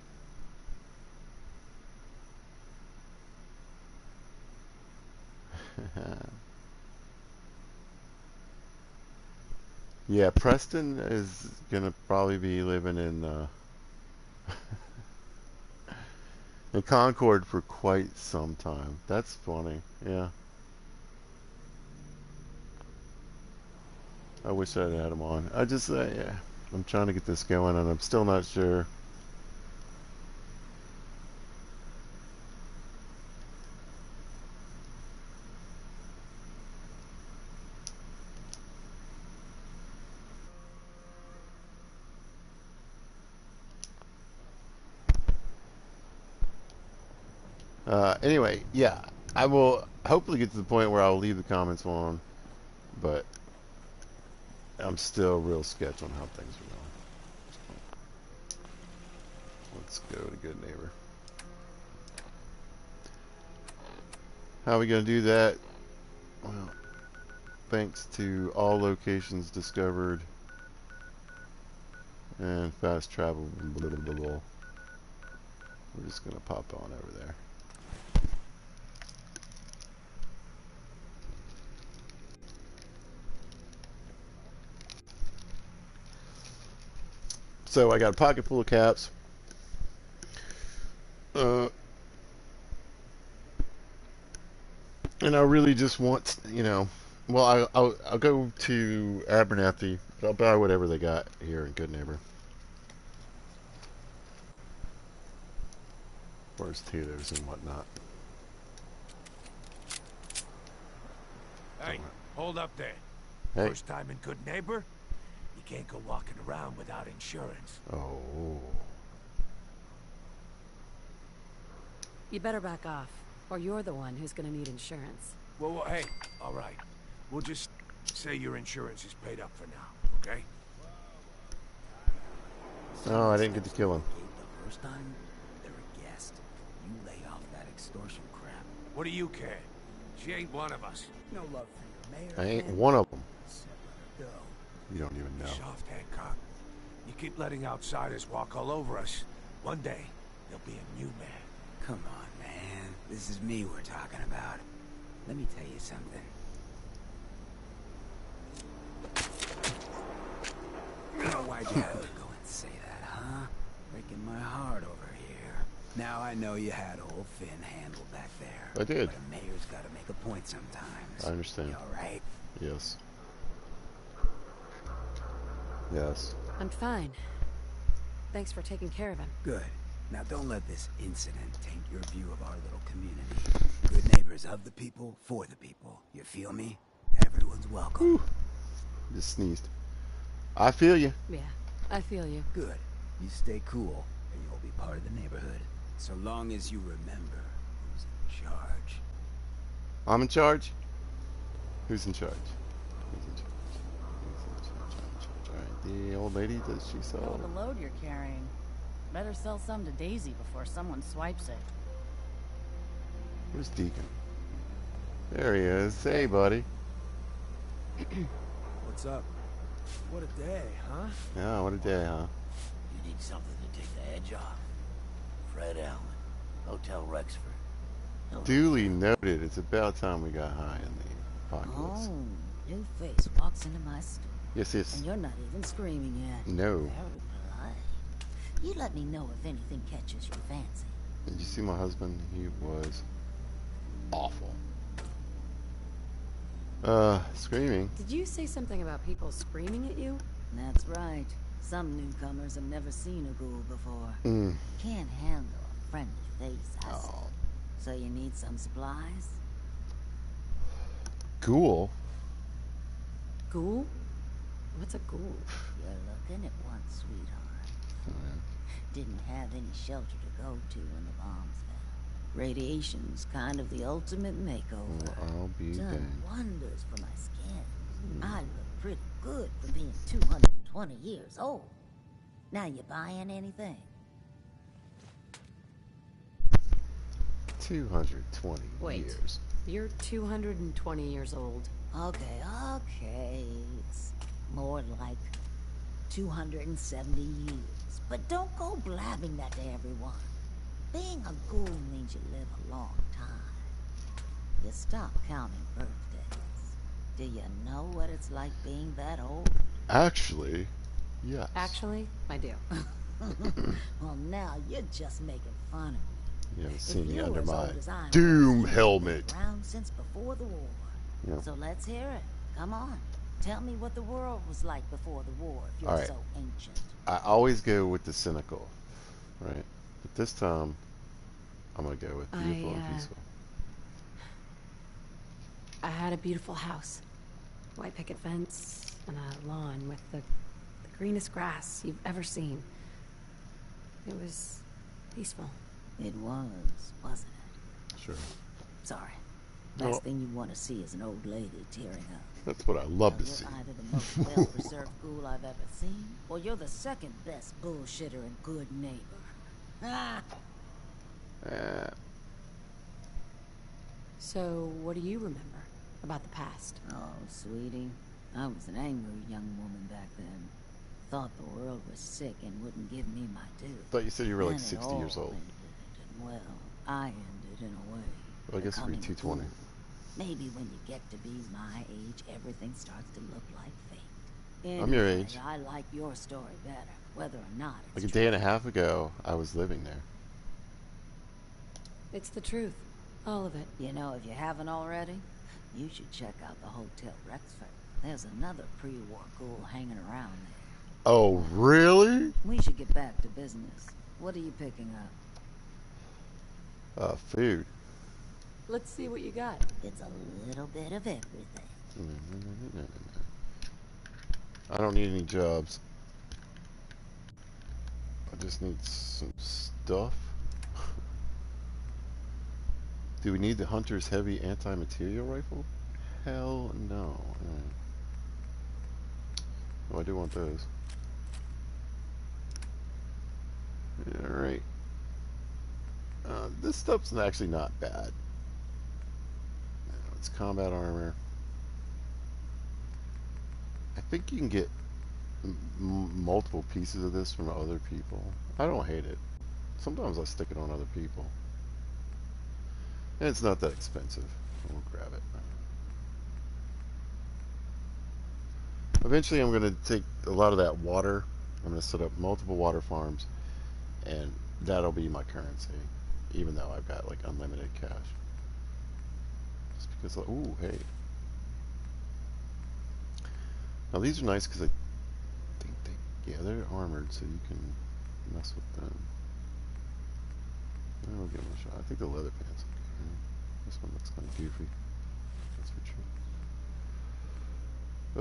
Speaker 1: Yeah, Preston is gonna probably be living in Concord for quite some time. That's funny. Yeah, I wish I'd had him on. I just, yeah, I'm trying to get this going, and I'm still not sure. Anyway, yeah, I will hopefully get to the point where I'll leave the comments on, but I'm still real sketch on how things are going. Let's go to Good Neighbor. How are we going to do that? Well, thanks to all locations discovered and fast travel. Blah, blah, blah, blah. We're just going to pop on over there. So I got a pocket full of caps. And I really just want, well, I'll go to Abernathy. I'll buy whatever they got here in Good Neighbor. Where's Tito's and whatnot.
Speaker 3: Hey, hold up there.
Speaker 1: Hey.
Speaker 3: First time in Good Neighbor? You can't go walking around without insurance.
Speaker 1: Oh.
Speaker 2: You better back off, or you're the one who's gonna need insurance.
Speaker 3: Well, hey, all right. We'll just say your insurance is paid up for now, okay?
Speaker 1: Oh, I didn't get to kill him.
Speaker 4: The first time, they're a guest. You lay off that extortion crap.
Speaker 3: What do you care? She ain't one of us.
Speaker 4: No love for your mayor.
Speaker 1: I ain't one of them.
Speaker 4: So let her go.
Speaker 1: You don't even know.
Speaker 3: Soft, Hancock. You keep letting outsiders walk all over us. One day, there'll be a new man.
Speaker 4: Come on, man. This is me we're talking about. Let me tell you something. Why'd you have to go and say that, huh? Breaking my heart over here. Now I know you had old Finn handled back there.
Speaker 1: I did.
Speaker 4: But a mayor's gotta make a point sometimes.
Speaker 1: I understand.
Speaker 4: You alright?
Speaker 1: Yes. Yes.
Speaker 2: I'm fine. Thanks for taking care of him.
Speaker 4: Good. Now don't let this incident taint your view of our little community. Good neighbors of the people, for the people. You feel me? Everyone's welcome.
Speaker 1: Whew. Just sneezed. I feel you.
Speaker 2: Yeah, I feel you.
Speaker 4: Good. You stay cool, and you'll be part of the neighborhood. So long as you remember who's in charge.
Speaker 1: I'm in charge. Who's in charge? Who's in charge? Who's in charge? I'm in charge. All right. The old lady, does she sell?
Speaker 5: Oh, the load you're carrying. Better sell some to Daisy before someone swipes it.
Speaker 1: Where's Deacon? There he is. Hey, buddy.
Speaker 6: What's up? What a day, huh?
Speaker 1: Yeah, what a day, huh?
Speaker 7: You need something to take the edge off. Fred Allen, Hotel Rexford. He'll
Speaker 1: Duly noted. It's about time we got high in the apocalypse.
Speaker 5: Oh, new face walks into my store.
Speaker 1: Yes, yes.
Speaker 5: And you're not even screaming yet.
Speaker 1: No.
Speaker 5: Very polite. You let me know if anything catches your fancy.
Speaker 1: Did you see my husband? He was awful. Screaming.
Speaker 2: Did you say something about people screaming at you?
Speaker 5: That's right. Some newcomers have never seen a ghoul before.
Speaker 1: Mm.
Speaker 5: Can't handle a friendly face, I see.
Speaker 1: Oh.
Speaker 5: So you need some supplies?
Speaker 1: Ghoul?
Speaker 2: Ghoul? What's a ghoul?
Speaker 5: You're looking at one, sweetheart.
Speaker 1: Yeah.
Speaker 5: Didn't have any shelter to go to when the bombs fell. Radiation's kind of the ultimate makeover.
Speaker 1: Well, I'll be
Speaker 5: Done
Speaker 1: dang.
Speaker 5: wonders for my skin. I look pretty good for being 220 years old. Now you buying anything?
Speaker 1: 220
Speaker 2: Wait.
Speaker 1: years.
Speaker 2: You're 220 years old.
Speaker 5: Okay. It's more like 270 years. But don't go blabbing that to everyone. Being a ghoul means you live a long time. You stop counting birthdays. Do you know what it's like being that old?
Speaker 1: Actually, yes.
Speaker 2: Actually, I do.
Speaker 5: Well, now you're just making fun of me.
Speaker 1: You haven't
Speaker 5: If
Speaker 1: seen me
Speaker 5: you're
Speaker 1: under
Speaker 5: as
Speaker 1: my
Speaker 5: old as I am,
Speaker 1: doom
Speaker 5: you've been
Speaker 1: helmet.
Speaker 5: around since before the war.
Speaker 1: Yeah.
Speaker 5: So let's hear it. Come on. Tell me what the world was like before the war if you're
Speaker 1: All right.
Speaker 5: so ancient.
Speaker 1: I always go with the cynical, right? But this time, I'm gonna go with beautiful and peaceful.
Speaker 2: I had a beautiful house. White picket fence and a lawn with the greenest grass you've ever seen. It was peaceful.
Speaker 5: It was, wasn't it?
Speaker 1: Sure.
Speaker 5: Sorry.
Speaker 1: No.
Speaker 5: Last thing you want to see is an old lady tearing up.
Speaker 1: That's what I love to
Speaker 5: You're
Speaker 1: see.
Speaker 5: either the most well-preserved ghoul I've ever seen, or you're the second best bullshitter and good neighbor. Ah!
Speaker 1: Uh,
Speaker 2: So, what do you remember about the past?
Speaker 5: Oh, sweetie. I was an angry young woman back then. Thought the world was sick and wouldn't give me my due.
Speaker 1: thought you said you were like
Speaker 5: Then it
Speaker 1: 60 years
Speaker 5: all
Speaker 1: old.
Speaker 5: ended, and well, I ended in a way.
Speaker 1: Well, I guess it'd be
Speaker 5: Becoming a
Speaker 1: 220.
Speaker 5: fool. Maybe when you get to be my age, everything starts to look like fate.
Speaker 1: I'm your
Speaker 5: Anyway,
Speaker 1: age.
Speaker 5: I like your story better, whether or not it's
Speaker 1: Like a
Speaker 5: true.
Speaker 1: day and a half ago, I was living there.
Speaker 2: It's the truth. All of it.
Speaker 5: You know, if you haven't already, you should check out the Hotel Rexford. There's another pre-war ghoul hanging around there.
Speaker 1: Oh, really?
Speaker 5: We should get back to business. What are you picking up?
Speaker 1: Food.
Speaker 2: Let's see what you got.
Speaker 5: It's a little bit of everything.
Speaker 1: I don't need any jobs. I just need some stuff. Do we need the Hunter's heavy anti-material rifle? Hell no. Oh, I do want those. Alright. This stuff's actually not bad. It's combat armor. I think you can get multiple pieces of this from other people. I don't hate it. Sometimes I stick it on other people. And it's not that expensive. We'll grab it. Eventually I'm going to take a lot of that water. I'm going to set up multiple water farms and that'll be my currency, even though I've got like unlimited cash. Just because, ooh, hey. Now these are nice because I think yeah, they're armored, so you can mess with them. I'll give them a shot. I think the leather pants. Okay. This one looks kind of goofy. That's for sure.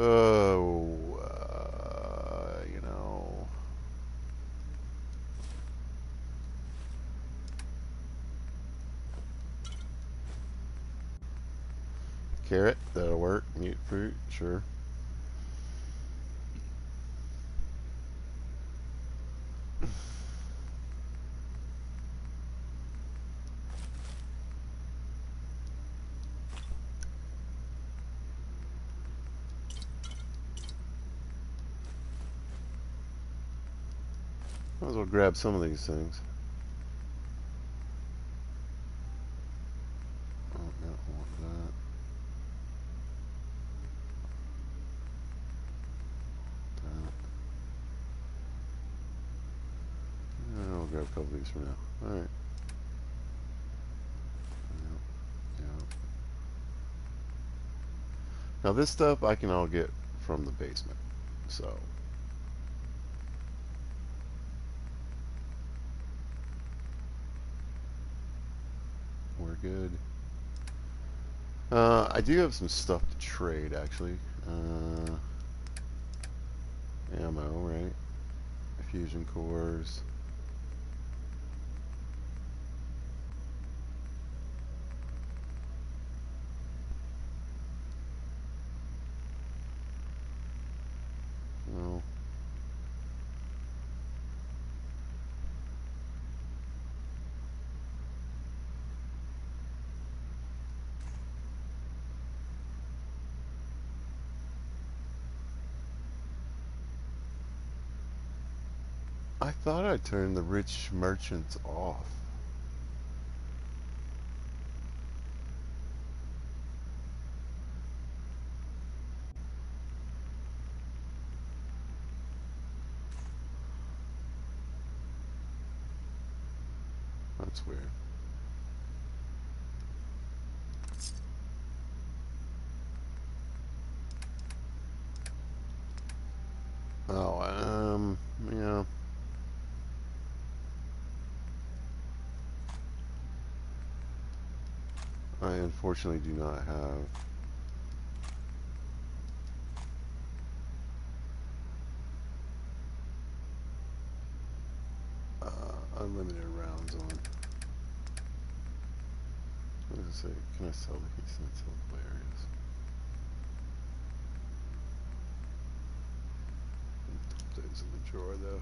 Speaker 1: Oh, you know. Carrot, that'll work. Mute fruit, sure. Might as well grab some of these things. Oh, no, I want that. I'll grab a couple of these for now. Alright. Yep. Now this stuff I can all get from the basement. So we're good. I do have some stuff to trade actually. Ammo, right? Fusion cores. No. I thought I turned the rich merchants off. That's weird. Oh, yeah. I unfortunately do not have unlimited rounds on. What does it say? Can I sell the keys? Can I sell the areas? Those in the drawer though.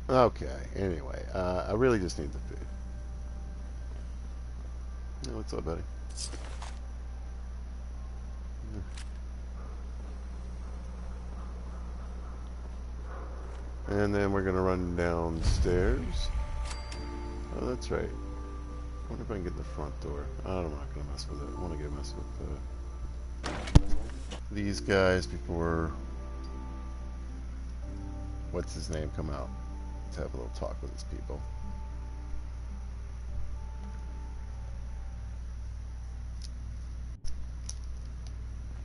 Speaker 1: Okay, anyway, I really just need the food. Yeah, what's up, buddy? And then we're gonna run downstairs. Oh, that's right. I wonder if I can get in the front door. I'm not gonna mess with it. I want to get mess with these guys before what's his name come out to have a little talk with his people.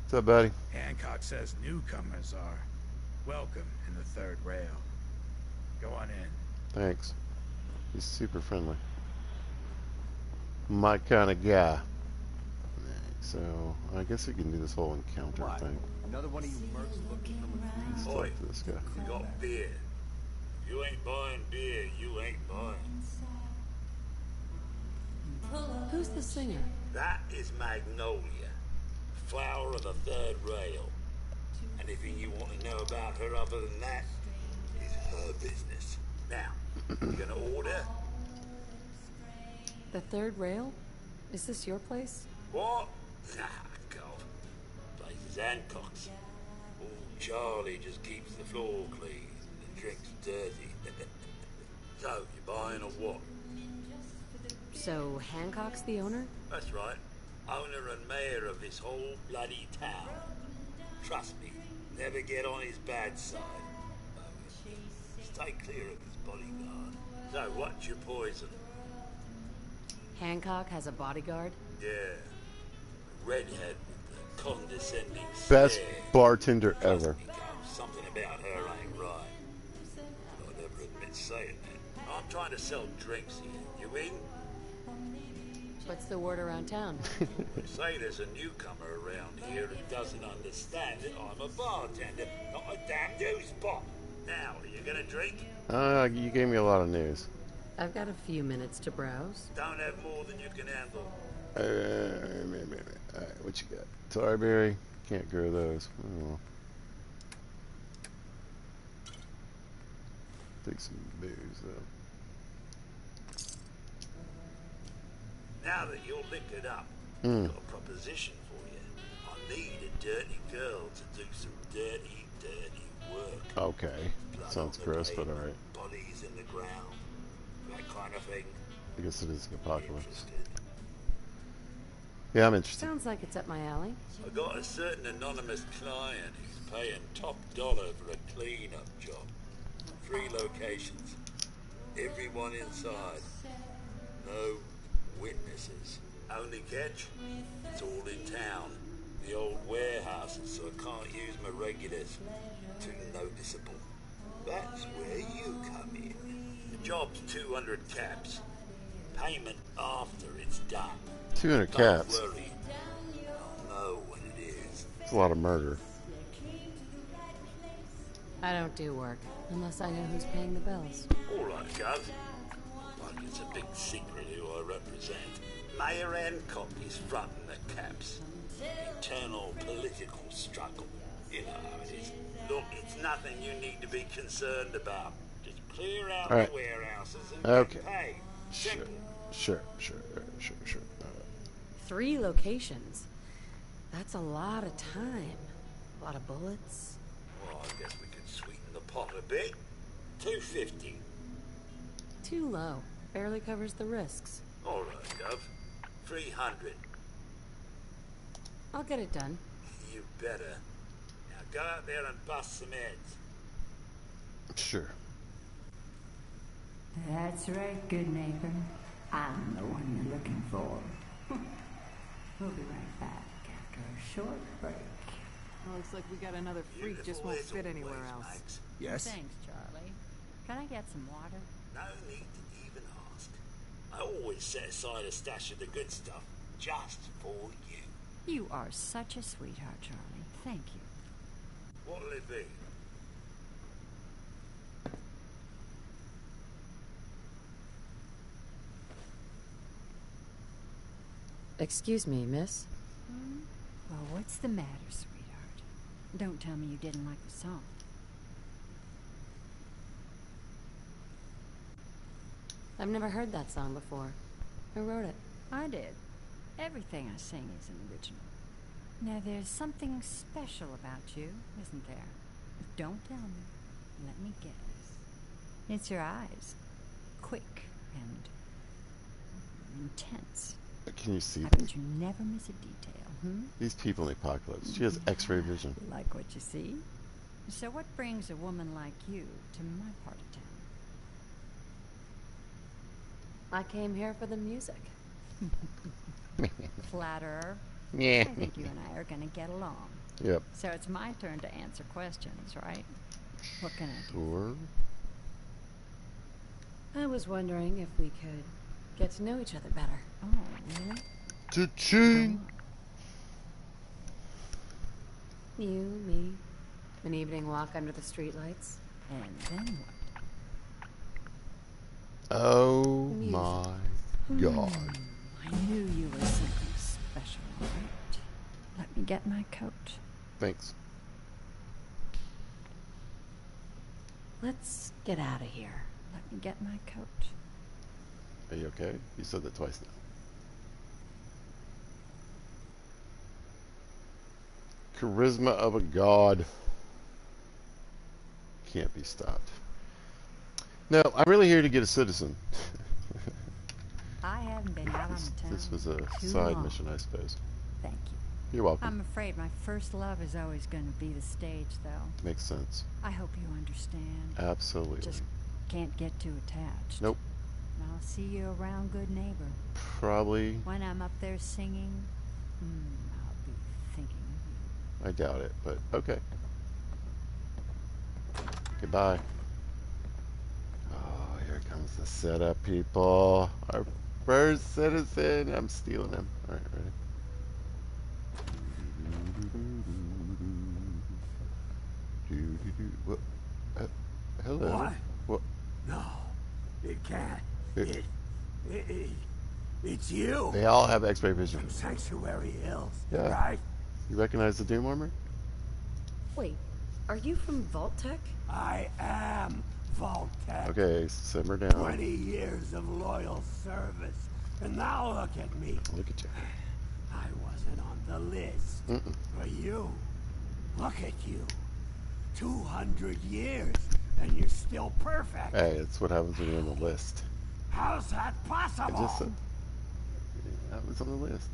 Speaker 1: What's up, buddy?
Speaker 3: Hancock says newcomers are welcome in the third rail. Go on in.
Speaker 1: Thanks. He's super friendly. My kind of guy. So, I guess we can do this whole encounter thing.
Speaker 6: Another one of you mercs looking from a
Speaker 1: Let's talk to this guy.
Speaker 7: You got beer. If you ain't buying beer, you ain't buying.
Speaker 2: Who's the singer?
Speaker 7: That is Magnolia, flower of the third rail. Anything you want to know about her other than that is her business. Now, you gonna order?
Speaker 2: The third rail? Is this your place?
Speaker 7: What? Ah, God. Place is Hancock's. Old Charlie just keeps the floor clean and drinks dirty. So, you buying or what?
Speaker 2: So Hancock's the owner?
Speaker 7: That's right. Owner and mayor of this whole bloody town. Trust me, Never get on his bad side. Stay clear of his bodyguard. So, what's your poison?
Speaker 2: Hancock has a bodyguard?
Speaker 7: Yeah. Redhead with the condescending
Speaker 1: Best
Speaker 7: stare.
Speaker 1: bartender
Speaker 7: Trust
Speaker 1: ever.
Speaker 7: me, Carl, something about her ain't right. I'll never admit saying that. I'm trying to sell drinks here. You in?
Speaker 2: What's the word around town?
Speaker 7: They say there's a newcomer around here who doesn't understand that I'm a bartender, not a damn news spot. Now, are you gonna drink?
Speaker 1: You gave me a lot of news.
Speaker 2: I've got a few minutes to browse.
Speaker 7: Don't have more than you can handle.
Speaker 1: Alright, what you got? Tarberry? Can't grow those. Oh. Take some booze, though.
Speaker 7: Now that you're liquored up, I've got a proposition for you. I need a dirty girl to do some dirty, dirty work.
Speaker 1: Okay.
Speaker 7: Blood
Speaker 1: Sounds
Speaker 7: on the
Speaker 1: gross, but
Speaker 7: pavement,
Speaker 1: alright.
Speaker 7: Bodies in the ground, that kind of thing.
Speaker 1: I guess it is an apocalypse.
Speaker 7: Interested?
Speaker 1: Yeah, I'm interested.
Speaker 2: Sounds like it's up my alley.
Speaker 7: I got a certain anonymous client who's paying top dollar for a clean-up job. 3 locations. Everyone inside. No witnesses. Only catch? It's all in town. The old warehouses, so I can't use my regulars. Too noticeable. That's where you come in. The job's 200 caps. Payment after it's done.
Speaker 1: 200 caps.
Speaker 7: Don't worry. I'll know when it is.
Speaker 1: It's a lot of murder.
Speaker 2: I don't do work, unless I know who's paying the bills.
Speaker 7: All right, Gov. Like it's a big secret who I represent. Mayor Hancock is fronting the caps. Internal political struggle. You know how it is. Look, it's nothing you need to be concerned about. Just clear out
Speaker 1: All right.
Speaker 7: the warehouses and
Speaker 1: Okay.
Speaker 7: get paid.
Speaker 1: Sure.
Speaker 7: Simple.
Speaker 1: Sure.
Speaker 2: 3 locations. That's a lot of time. A lot of bullets.
Speaker 7: Well, I guess we could sweeten the pot a bit. 250.
Speaker 2: Too low. Barely covers the risks.
Speaker 7: All right, Gov. 300.
Speaker 2: I'll get it done.
Speaker 7: You better. Now go out there and bust some heads.
Speaker 1: Sure.
Speaker 8: That's right, good neighbor. I'm the one you're looking for. We'll be right back after a short break.
Speaker 9: Looks like we got another freak just won't fit anywhere else.
Speaker 4: Yes?
Speaker 5: Thanks, Charlie. Can I get some water?
Speaker 7: No need to even ask. I always set aside a stash of the good stuff just for you.
Speaker 5: You are such a sweetheart, Charlie. Thank you.
Speaker 7: What'll it be?
Speaker 2: Excuse me, miss.
Speaker 5: Well, what's the matter, sweetheart? Don't tell me you didn't like the song.
Speaker 2: I've never heard that song before. Who wrote it?
Speaker 5: I did. Everything I sing is an original. Now, there's something special about you, isn't there? Don't tell me. Let me guess. It's your eyes. Quick and intense.
Speaker 1: Can you see
Speaker 5: Haven't you never miss a detail,
Speaker 1: these people in the apocalypse? She has X-ray vision.
Speaker 5: Like what you see? So what brings a woman like you to my part of town?
Speaker 2: I came here for the music.
Speaker 5: Flatterer.
Speaker 1: Yeah.
Speaker 5: I think you and I are going to get along.
Speaker 1: Yep.
Speaker 5: So it's my turn to answer questions, right? What can I do?
Speaker 1: Sure.
Speaker 2: I was wondering if we could get to know each other better.
Speaker 5: Oh, really?
Speaker 1: Cha-ching!
Speaker 2: You, me, an evening walk under the streetlights.
Speaker 5: And then what?
Speaker 1: Oh
Speaker 2: Music.
Speaker 1: my God.
Speaker 5: I knew you were something special, right? Let me get my coat.
Speaker 1: Thanks.
Speaker 2: Let's get out of here.
Speaker 5: Let me get my coat.
Speaker 1: Are you okay? You said that twice now. Charisma of a god. Can't be stopped. No, I'm really here to get a citizen.
Speaker 5: I haven't been out on the town.
Speaker 1: This was a
Speaker 5: too
Speaker 1: side
Speaker 5: long.
Speaker 1: mission, I suppose.
Speaker 5: Thank you.
Speaker 1: You're welcome.
Speaker 8: I'm afraid my first love is always going to be the stage, though.
Speaker 1: Makes sense.
Speaker 8: I hope you understand.
Speaker 1: Absolutely.
Speaker 8: Just can't get too attached.
Speaker 1: Nope.
Speaker 8: I'll see you around, good neighbor.
Speaker 1: Probably.
Speaker 8: When I'm up there singing, I'll be thinking of you.
Speaker 1: I doubt it, but okay. Goodbye. Oh, here comes the setup, people. Our first citizen. I'm stealing him. All right, ready? What? Hello.
Speaker 3: What?
Speaker 1: What?
Speaker 3: No, it can't. It's you.
Speaker 1: They all have X-ray vision.
Speaker 3: From Sanctuary Hills,
Speaker 1: Yeah.
Speaker 3: right?
Speaker 1: You recognize the Doom Armor?
Speaker 2: Wait, are you from Vault Tech?
Speaker 3: I am Vault-Tec.
Speaker 1: Okay, simmer down.
Speaker 3: 20 years of loyal service. And now look at me.
Speaker 1: Look at you.
Speaker 3: I wasn't on the list. For you. Look at you. 200 years, and you're still perfect.
Speaker 1: Hey, that's what happens when you're on the list.
Speaker 3: How's that possible?
Speaker 1: I just said that was on the list.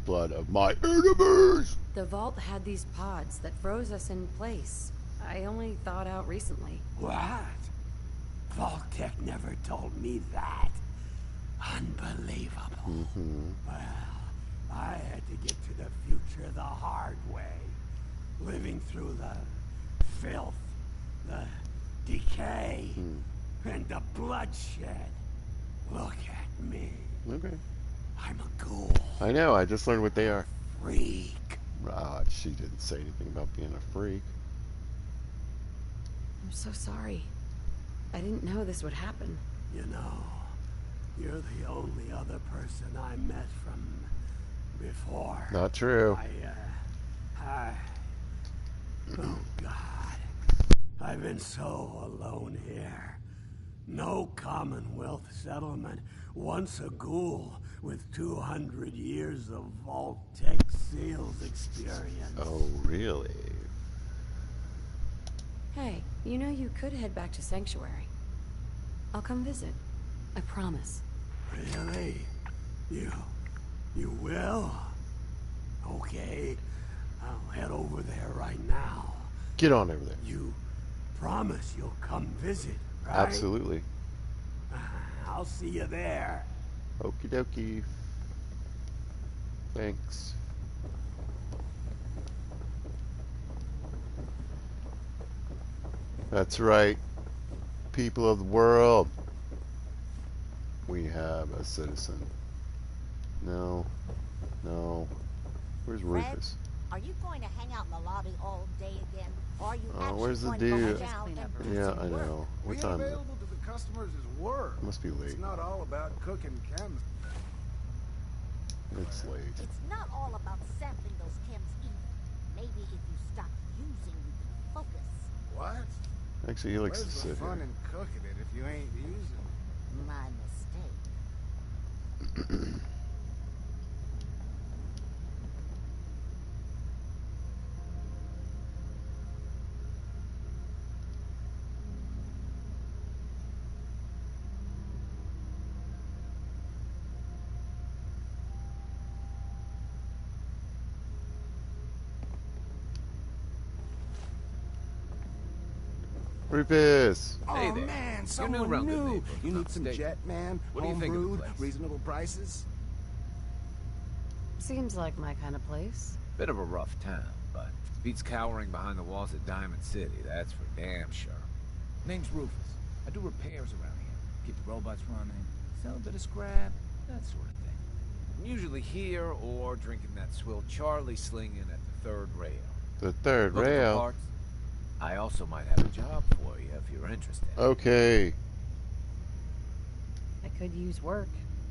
Speaker 1: Blood of my enemies.
Speaker 2: The Vault had these pods that froze us in place. I only thawed out recently.
Speaker 3: What? Vault-Tec never told me that. Unbelievable. Well, I had to get to the future the hard way. Living through the filth, the decay, and the bloodshed. Look at me.
Speaker 1: Okay.
Speaker 3: I'm a ghoul.
Speaker 1: I know, I just learned what they are.
Speaker 3: Freak.
Speaker 1: She didn't say anything about being a freak.
Speaker 2: I'm so sorry. I didn't know this would happen.
Speaker 3: You know, you're the only other person I met from before.
Speaker 1: Not true.
Speaker 3: Oh, God. I've been so alone here. No Commonwealth settlement. Once a ghoul with 200 years of Vault-Tec sales experience.
Speaker 1: Oh, really?
Speaker 2: Hey, you know you could head back to Sanctuary. I'll come visit. I promise.
Speaker 3: Really? You will? Okay. I'll head over there right now.
Speaker 1: Get on over there.
Speaker 3: You promise you'll come visit, right?
Speaker 1: Absolutely.
Speaker 3: I'll see you there.
Speaker 1: Okie dokie. Thanks. That's right. People of the world. We have a citizen. No. No. Where's Rufus?
Speaker 5: Are you going to hang out in the lobby all day again? Or are you actually
Speaker 1: where's the
Speaker 5: going to go
Speaker 1: dude?
Speaker 5: down and
Speaker 1: Yeah, I know. What
Speaker 6: Being
Speaker 1: time is it?
Speaker 6: available to the customers is work.
Speaker 1: It must be late.
Speaker 6: It's not all about cooking chems.
Speaker 1: It's late.
Speaker 5: It's not all about sampling those chems either. Maybe if you stop using, you can focus.
Speaker 6: What?
Speaker 1: Actually, he likes
Speaker 6: Where's
Speaker 1: to
Speaker 6: the
Speaker 1: sit
Speaker 6: fun
Speaker 1: here.
Speaker 6: in cooking it if you ain't using it?
Speaker 5: My mistake.
Speaker 1: Rufus!
Speaker 6: Hey there. Man,
Speaker 10: You're
Speaker 6: someone
Speaker 10: new around the
Speaker 6: new.
Speaker 10: neighborhood,
Speaker 6: You
Speaker 10: if
Speaker 6: need
Speaker 10: not
Speaker 6: some
Speaker 10: mistaken.
Speaker 6: jet, man.
Speaker 10: What do you think of the
Speaker 6: Home-brewed,
Speaker 10: place?
Speaker 6: reasonable prices.
Speaker 2: Seems like my kind of place.
Speaker 10: Bit of a rough town, but beats cowering behind the walls of Diamond City, that's for damn sure. Name's Rufus. I do repairs around here. Keep the robots running, sell a bit of scrap, that sort of thing. I'm usually here or drinking that swill Charlie slinging at the third rail.
Speaker 1: The third
Speaker 10: Looking for
Speaker 1: rail.
Speaker 10: parts? I also might have a job for you if you're interested.
Speaker 1: Okay.
Speaker 2: I could use work,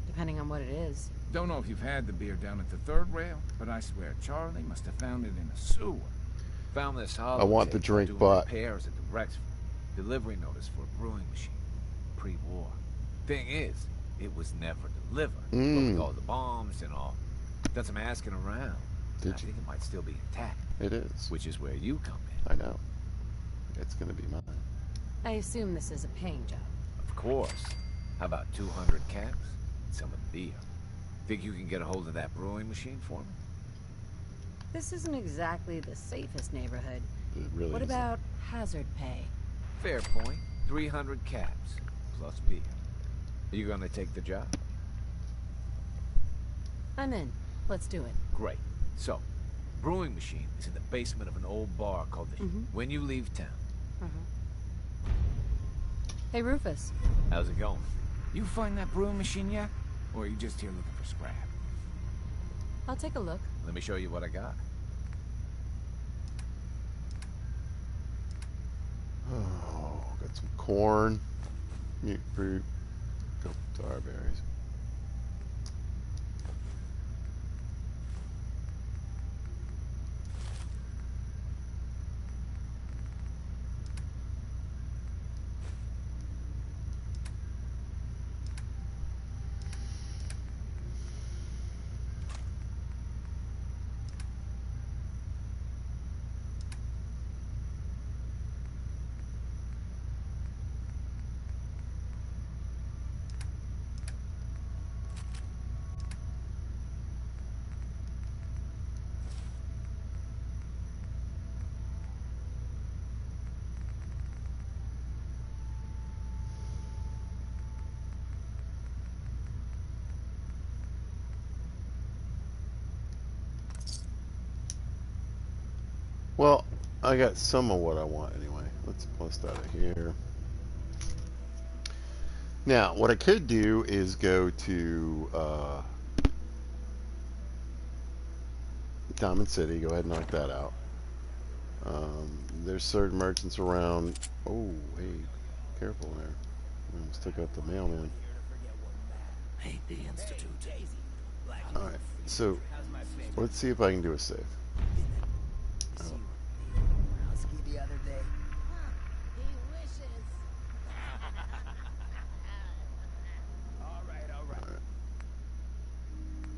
Speaker 2: depending on what it is.
Speaker 11: Don't know if you've had the beer down at the third rail, but I swear Charlie must have found it in a sewer.
Speaker 10: Found this
Speaker 1: I want the
Speaker 10: holotape
Speaker 1: drink,
Speaker 10: doing
Speaker 1: but
Speaker 10: repairs at the Rexford. Delivery notice for a brewing machine. Pre-war. Thing is, it was never delivered. But with all the bombs and all. Done some asking around. I think it might still be intact.
Speaker 1: It is.
Speaker 10: Which is where you come in.
Speaker 1: I know. It's gonna be mine.
Speaker 2: I assume this is a paying job.
Speaker 10: Of course. How about 200 caps? And some of the beer. Think you can get a hold of that brewing machine for me?
Speaker 2: This isn't exactly the safest neighborhood.
Speaker 1: It really
Speaker 2: What
Speaker 1: isn't.
Speaker 2: about hazard pay?
Speaker 10: Fair point. 300 caps, plus beer. Are you gonna take the job?
Speaker 2: I'm in. Let's do it.
Speaker 10: Great. So, brewing machine is in the basement of an old bar called the When You Leave Town.
Speaker 2: Hey, Rufus.
Speaker 10: How's it going?
Speaker 11: You find that brewing machine yet? Or are you just here looking for scrap?
Speaker 2: I'll take a look.
Speaker 10: Let me show you what I got.
Speaker 1: Oh, got some corn, mute fruit, couple tar berries. Well, I got some of what I want anyway. Let's bust out of here. Now, what I could do is go to Diamond City. Go ahead and knock that out. There's certain merchants around. Oh, hey, careful there. I almost took out the mailman.
Speaker 12: Hate the Institute.
Speaker 1: Alright, so let's see if I can do a save. Oh.
Speaker 4: The other day.
Speaker 5: He wishes.
Speaker 4: All right.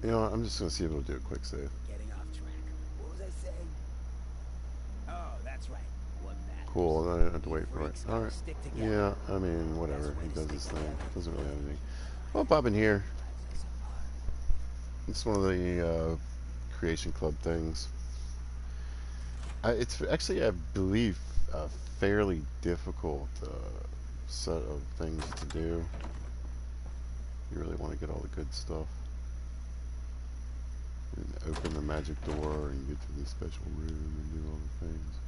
Speaker 1: You know what, I'm just going to see if it'll do a quick save.
Speaker 4: Getting off track. What was I saying? Oh, that's right. What that?
Speaker 1: Cool, I don't have to wait for it. Alright. Yeah, I mean, whatever. He does his thing. Doesn't really have anything. Well, pop in here. It's one of the Creation Club things. It's actually, I believe, a fairly difficult set of things to do. You really want to get all the good stuff. And open the magic door and get to the special room and do all the things.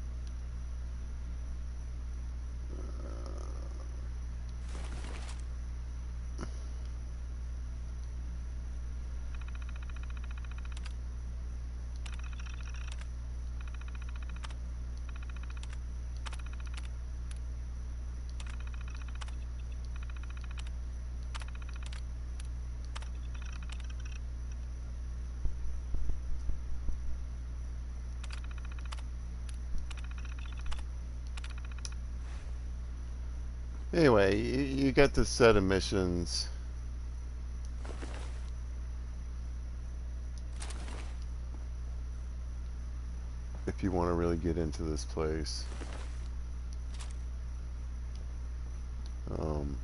Speaker 1: Anyway, you got this set of missions. If you want to really get into this place. And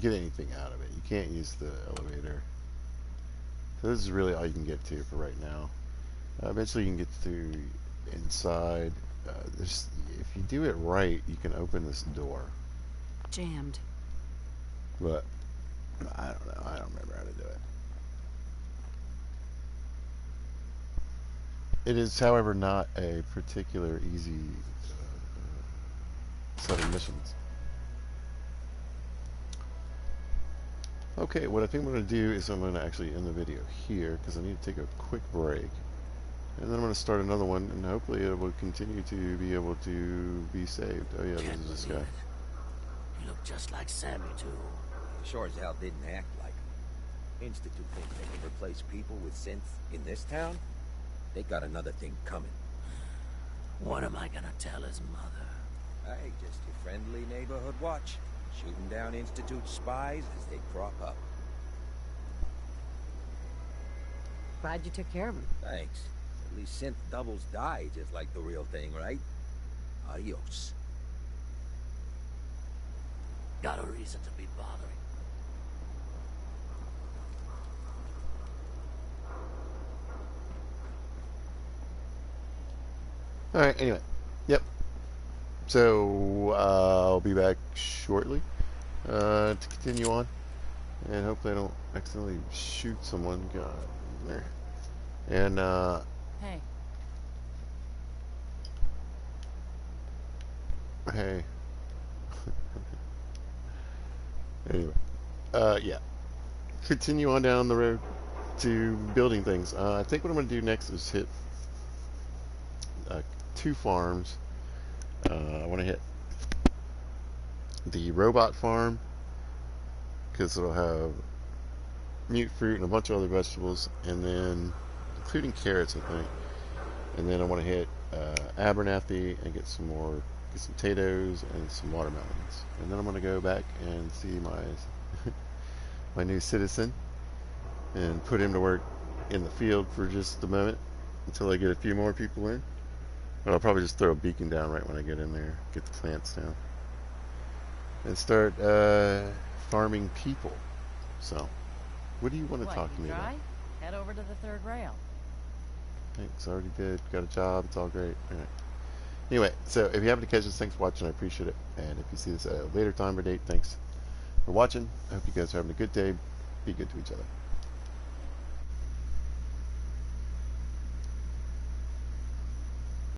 Speaker 1: get anything out of it. You can't use the elevator. So this is really all you can get to for right now. Eventually you can get to inside. If you do it right, you can open this door.
Speaker 2: Jammed.
Speaker 1: But I don't know. I don't remember how to do it. It is, however, not a particular easy set of missions. Okay, what I think I'm going to do is I'm going to actually end the video here because I need to take a quick break. And then I'm going to start another one, and hopefully it will continue to be able to be saved. Oh yeah, this is this guy.
Speaker 12: You look just like Sammy, too.
Speaker 13: Sure as hell didn't act like him. Institute thinks they can replace people with synths in this town? They got another thing coming.
Speaker 12: What am I gonna tell his mother?
Speaker 13: Hey, just your friendly neighborhood watch. Shooting down Institute spies as they crop up.
Speaker 2: Glad you took care of him.
Speaker 13: Thanks. At least synth doubles die just like the real thing, right? Adios.
Speaker 12: Got a reason to be bothering.
Speaker 1: All right. Anyway, yep. So I'll be back shortly to continue on, and hopefully I don't accidentally shoot someone. God, there. And
Speaker 14: Hey.
Speaker 1: hey. Anyway, yeah. Continue on down the road to building things. I think what I'm going to do next is hit 2 farms. I want to hit the robot farm because it'll have mute fruit and a bunch of other vegetables, and then including carrots, I think. And then I want to hit Abernathy and get some potatoes and some watermelons. And then I'm going to go back and see my my new citizen and put him to work in the field for just a moment until I get a few more people in. But I'll probably just throw a beacon down right when I get in there, get the plants down, and start farming people. So, what do you want to talk to me about?
Speaker 14: Head over to the third rail.
Speaker 1: Thanks, I already did. Got a job, it's all great. All right. Anyway, so if you happen to catch this, thanks for watching, I appreciate it. And if you see this at a later time or date, thanks for watching. I hope you guys are having a good day. Be good to each other.